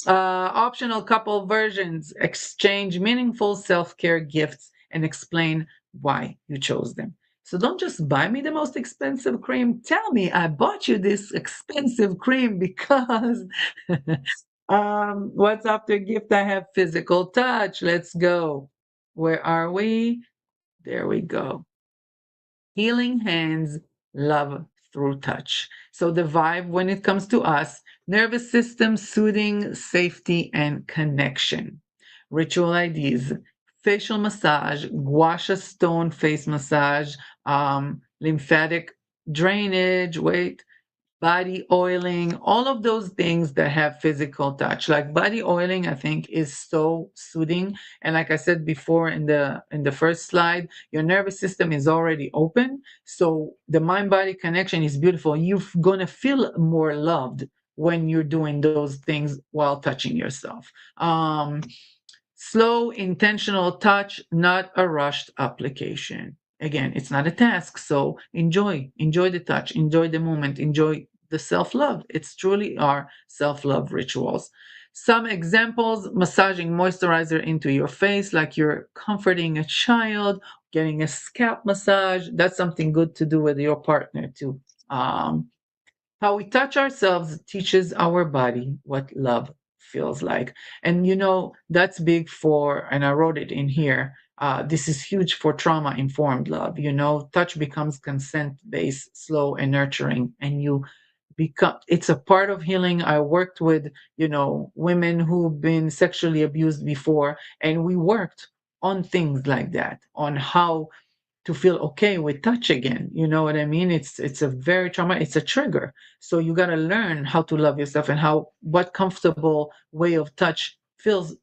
Optional couple versions: exchange meaningful self-care gifts and explain why you chose them. So don't just buy me the most expensive cream. Tell me I bought you this expensive cream because what's after gift? I have physical touch. Let's go. Where are we? There we go. Healing hands, love through touch. So the vibe when it comes to us: nervous system soothing, safety, and connection. Ritual ideas: facial massage, gua sha stone face massage, lymphatic drainage, body oiling, all of those things that have physical touch. Like body oiling, I think is so soothing. And like I said before in the first slide, your nervous system is already open. So the mind body connection is beautiful. You're gonna feel more loved when you're doing those things while touching yourself. Slow, intentional touch, not a rushed application. Again, it's not a task, so enjoy the touch, enjoy the moment, enjoy the self-love. It's truly our self-love rituals. Some examples: massaging moisturizer into your face like you're comforting a child, getting a scalp massage. That's something good to do with your partner too. How we touch ourselves teaches our body what love feels like. And that's big for, and I wrote it in here, this is huge for trauma informed love. Touch becomes consent based, slow, and nurturing, and it's a part of healing. I worked with, women who've been sexually abused before, and we worked on things like that, on how to feel okay with touch again. You know what I mean? It's a very trauma. It's a trigger. So you got to learn how to love yourself and what comfortable way of touch feels,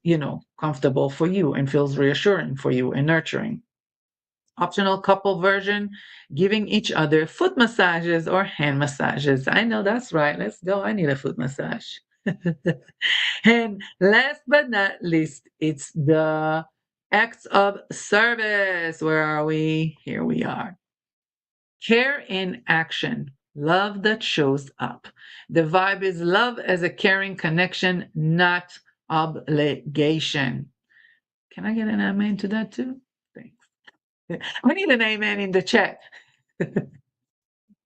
comfortable for you and feels reassuring for you and nurturing. Optional couple version: giving each other foot massages or hand massages. I know that's right. Let's go. I need a foot massage. And last but not least, it's the acts of service. Where are we? Here we are. Care in action. Love that shows up. The vibe is love as a caring connection, not obligation. Can I get an amen to that too? Thanks. We need an amen in the chat.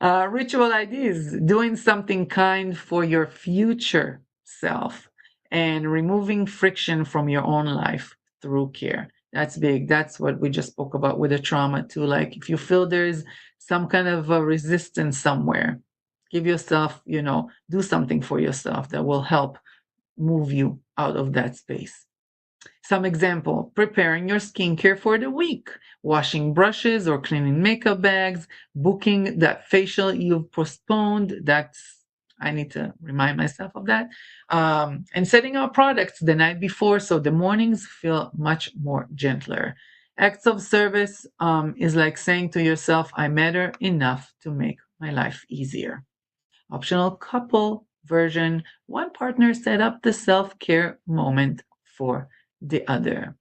Ritual ideas: doing something kind for your future self and removing friction from your own life through care. That's big. That's what we just spoke about with the trauma too. Like if you feel there's some kind of a resistance somewhere, give yourself, do something for yourself that will help move you out of that space. Some example: preparing your skincare for the week, washing brushes or cleaning makeup bags, booking that facial you've postponed. That's I need to remind myself of that. And setting out products the night before so the mornings feel much more gentler. Acts of service is like saying to yourself, I matter enough to make my life easier. Optional couple version, one partner set up the self care moment for the other.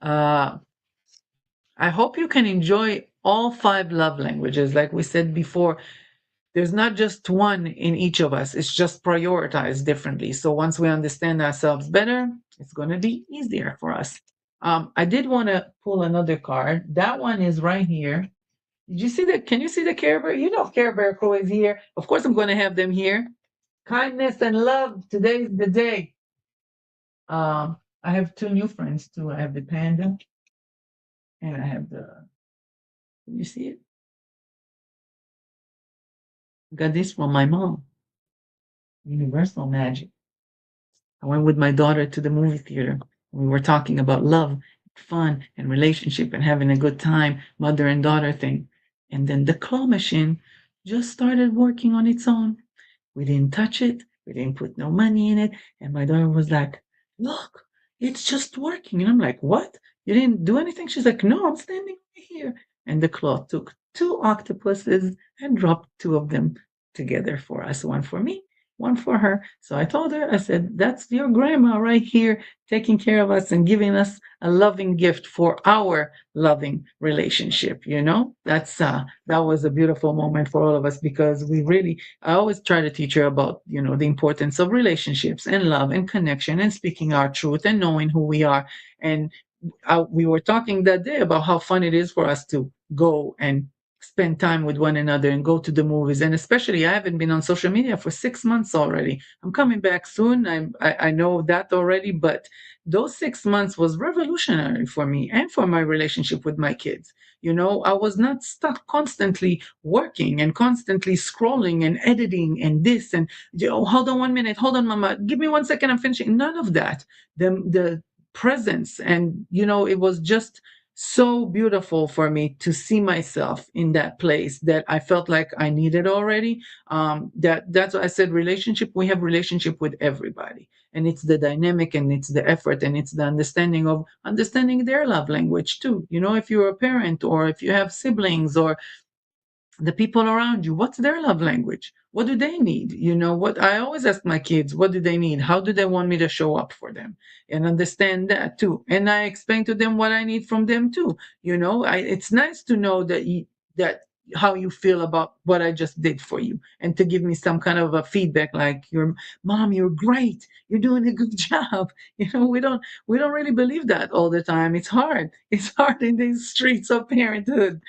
Uh, I hope you can enjoy all five love languages. Like we said before, there's not just one in each of us, it's just prioritized differently. So once we understand ourselves better, it's going to be easier for us. I did want to pull another card. That one is right here. Did you see that? Can you see the Care Bear? You know, Care Bear Crew is here. Of course, I'm going to have them here. Kindness and love. Today's the day. I have two new friends too. I have the panda and I have the. Can you see it? I got this from my mom. Universal Magic. I went with my daughter to the movie theater. We were talking about love, fun, and relationship and having a good time, mother and daughter thing. And then the claw machine just started working on its own. We didn't touch it. We didn't put no money in it. And my daughter was like, look, it's just working. And I'm like, what? You didn't do anything? She's like, no, I'm standing right here. And the claw took two octopuses and dropped two of them together for us, one for me, one for her. So I told her, I said, that's your grandma right here taking care of us and giving us a loving gift for our loving relationship. That was a beautiful moment for all of us because I always try to teach her about the importance of relationships and love and connection and speaking our truth and knowing who we are. And we were talking that day about how fun it is for us to go and spend time with one another and go to the movies. And especially, I haven't been on social media for 6 months already. I'm coming back soon. I know that already, but those 6 months was revolutionary for me and for my relationship with my kids. I was not stuck constantly working and constantly scrolling and editing and this and hold on 1 minute, hold on, mama, give me 1 second, I'm finishing. None of that. The presence and it was just so beautiful for me to see myself in that place that I felt like I needed already. That's why I said we have relationship with everybody, and it's the dynamic and it's the effort and it's the understanding their love language too. If you're a parent or if you have siblings or the people around you, what's their love language? What do they need? What I always ask my kids, what do they need? How do they want me to show up for them? And understand that too. And I explain to them what I need from them too. It's nice to know that how you feel about what I just did for you and to give me some kind of a feedback like your mom, you're great. You're doing a good job. We don't really believe that all the time. It's hard. It's hard in these streets of parenthood.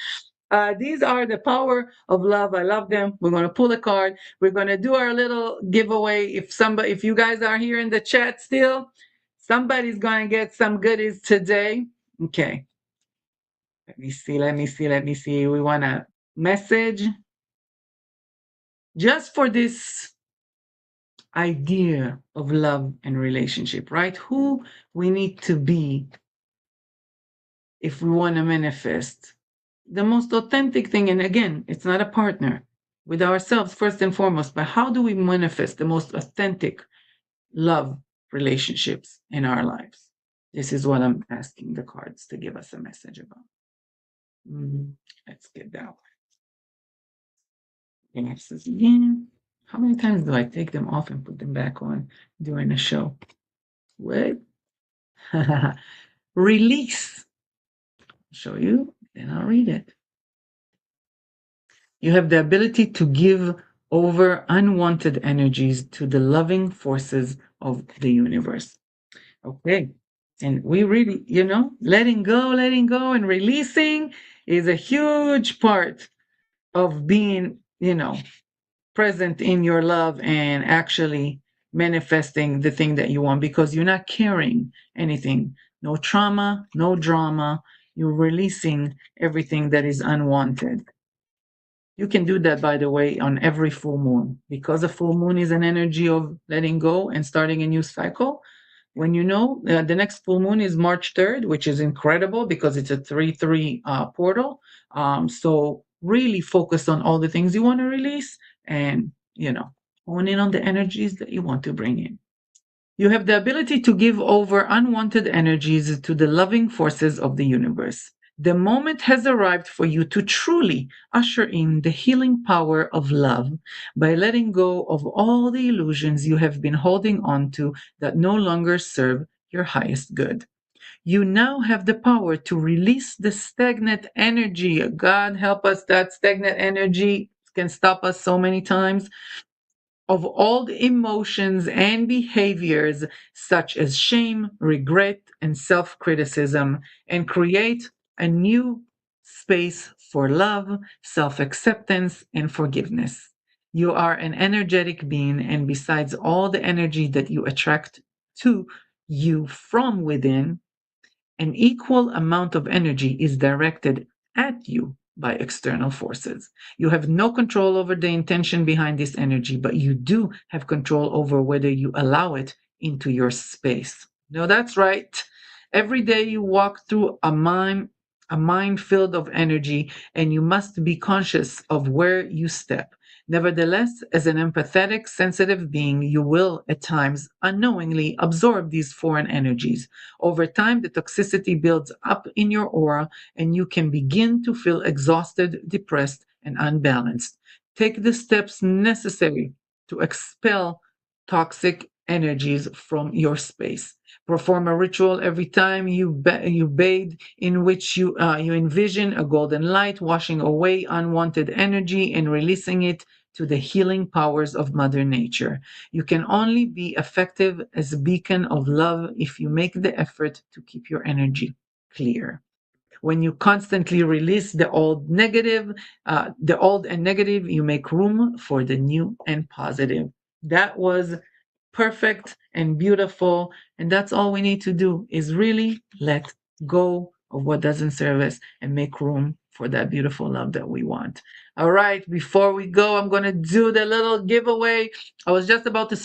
These are the power of love. I love them. We're going to pull a card. We're going to do our little giveaway. If you guys are here in the chat still, somebody's going to get some goodies today. Okay. Let me see. We want a message just for this idea of love and relationship, right? Who we need to be if we want to manifest the most authentic thing. And again, it's not a partner, with ourselves first and foremost, but how do we manifest the most authentic love relationships in our lives? This is what I'm asking the cards to give us a message about. Let's get that one. Glasses again. How many times do I take them off and put them back on during the show? What? Release. I'll show you, then I'll read it. You have the ability to give over unwanted energies to the loving forces of the universe. Okay. And we really, letting go and releasing is a huge part of being, present in your love and actually manifesting the thing that you want because you're not carrying anything. No trauma, no drama. You're releasing everything that is unwanted. You can do that, by the way, on every full moon because a full moon is an energy of letting go and starting a new cycle. When the next full moon is March 3rd, which is incredible because it's a 3-3 portal. So really focus on all the things you want to release and, Hone in on the energies that you want to bring in. You have the ability to give over unwanted energies to the loving forces of the universe. The moment has arrived for you to truly usher in the healing power of love by letting go of all the illusions you have been holding on to that no longer serve your highest good. You now have the power to release the stagnant energy. God help us, that stagnant energy can stop us so many times of old emotions and behaviors such as shame, regret, and self criticism, and create a new space for love, self acceptance, and forgiveness. You are an energetic being, and besides all the energy that you attract to you from within, an equal amount of energy is directed at you by external forces. You have no control over the intention behind this energy, but you do have control over whether you allow it into your space. No, that's right. Every day you walk through a minefield of energy, and you must be conscious of where you step. Nevertheless, as an empathetic, sensitive being, you will at times unknowingly absorb these foreign energies. Over time, the toxicity builds up in your aura, and you can begin to feel exhausted, depressed, and unbalanced. Take the steps necessary to expel toxic energies from your space. Perform a ritual every time you bathe, in which you envision a golden light washing away unwanted energy and releasing it to the healing powers of Mother Nature. You can only be effective as a beacon of love if you make the effort to keep your energy clear. When you constantly release the old and negative, you make room for the new and positive. That was perfect and beautiful. And that's all we need to do is really let go of what doesn't serve us and make room for that beautiful love that we want. All right, before we go, I'm going to do the little giveaway. I was just about to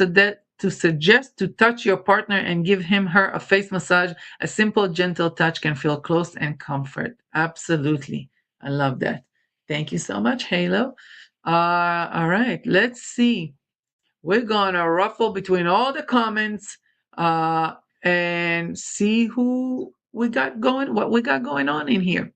suggest to touch your partner and give him her a face massage. A simple gentle touch can feel close and comfort. Absolutely. I love that. Thank you so much, Halo. All right, let's see. We're gonna ruffle between all the comments uh, and see who we got going, what we got going on in here.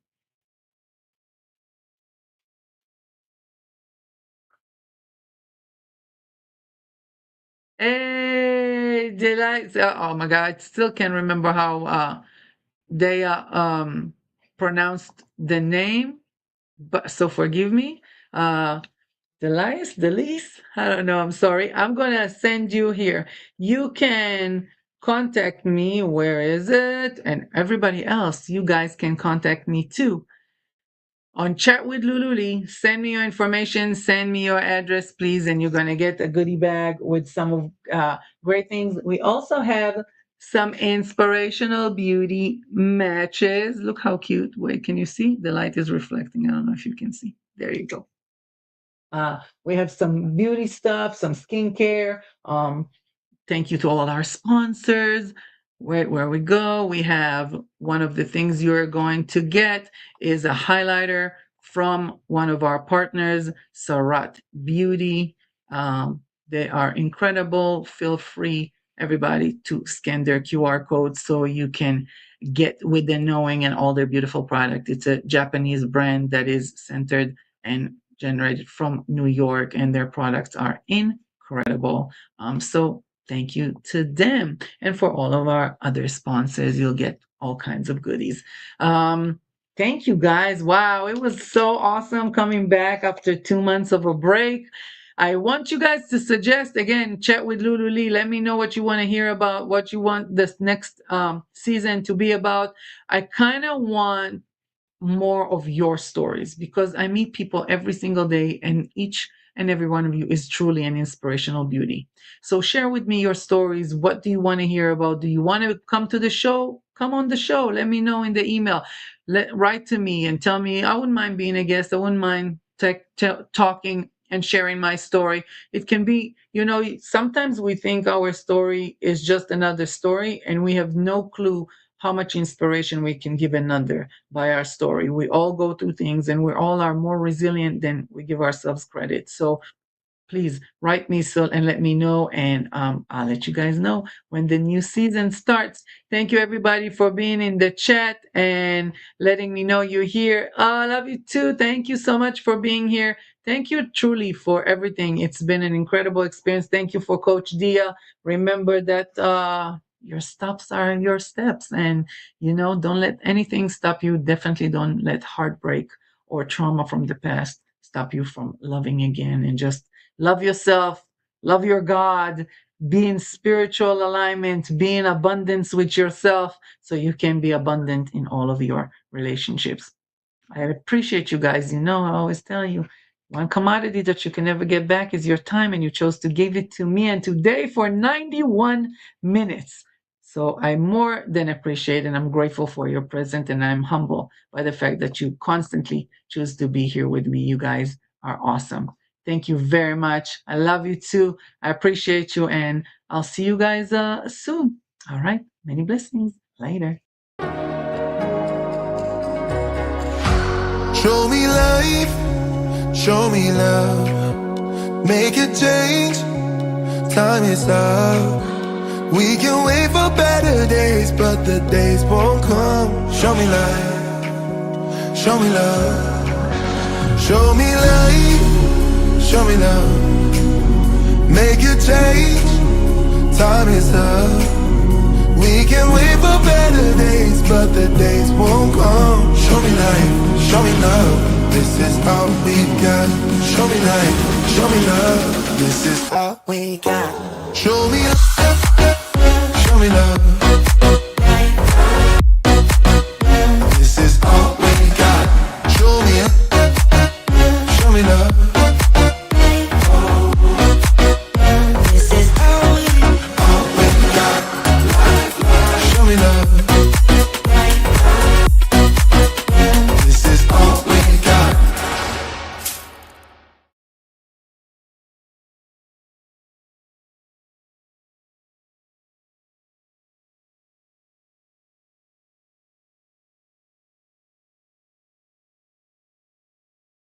Hey, delight! Oh my God, I still can't remember how they pronounced the name, but so forgive me. Delise, I don't know. I'm sorry. I'm gonna send you here. You can contact me. Where is it? And everybody else, you guys can contact me too. On chat with Lulu-Lee, send me your information, send me your address, please, and you're gonna get a goodie bag with some of great things. We also have some inspirational beauty matches. Look how cute. Wait, can you see? The light is reflecting. I don't know if you can see. There you go. We have some beauty stuff, some skincare. Thank you to all our sponsors. Where we go, we have one of the things you're going to get is a highlighter from one of our partners, Sarat Beauty. They are incredible. Feel free, everybody, to scan their QR code so you can get with the knowing and all their beautiful product. It's a Japanese brand that is centered and generated from New York, and their products are incredible. So thank you to them. And for all of our other sponsors, you'll get all kinds of goodies. Thank you guys. Wow, it was so awesome coming back after 2 months of a break. I want you guys to suggest again, chat with Lulu-Lee. Let me know what you want to hear about, what you want this next season to be about. I kind of want more of your stories because I meet people every single day, and each and every one of you is truly an inspirational beauty. So share with me your stories. What do you want to hear about? Do you want to come to the show? Come on the show. Let me know in the email. Write to me and tell me. I wouldn't mind being a guest. I wouldn't mind talking and sharing my story. It can be, sometimes we think our story is just another story, and we have no clue how much inspiration we can give another by our story. We all go through things, and we all are more resilient than we give ourselves credit. So please write me so and let me know, and I'll let you guys know when the new season starts. Thank you everybody for being in the chat and letting me know you're here. I love you too. Thank you so much for being here. Thank you truly for everything. It's been an incredible experience. Thank you for Coach Déa. Remember that your stops are your steps, and don't let anything stop you. Definitely don't let heartbreak or trauma from the past stop you from loving again, and just love yourself, love your God, be in spiritual alignment, be in abundance with yourself so you can be abundant in all of your relationships. I appreciate you guys. I always tell you, one commodity that you can never get back is your time, and you chose to give it to me and today for 91 minutes. So I more than appreciate, and I'm grateful for your presence, and I'm humble by the fact that you constantly choose to be here with me. You guys are awesome. Thank you very much. I love you too. I appreciate you, and I'll see you guys soon. All right. Many blessings. Later. Show me life, show me love. Make a change, time is up. We can wait for better days, but the days won't come. Show me life, show me love. Show me life, show me love. Make a change, time is up. We can wait for better days, but the days won't come. Show me life, show me love. This is all we got. Show me life, show me love. This is all we got. Show me love, show me love.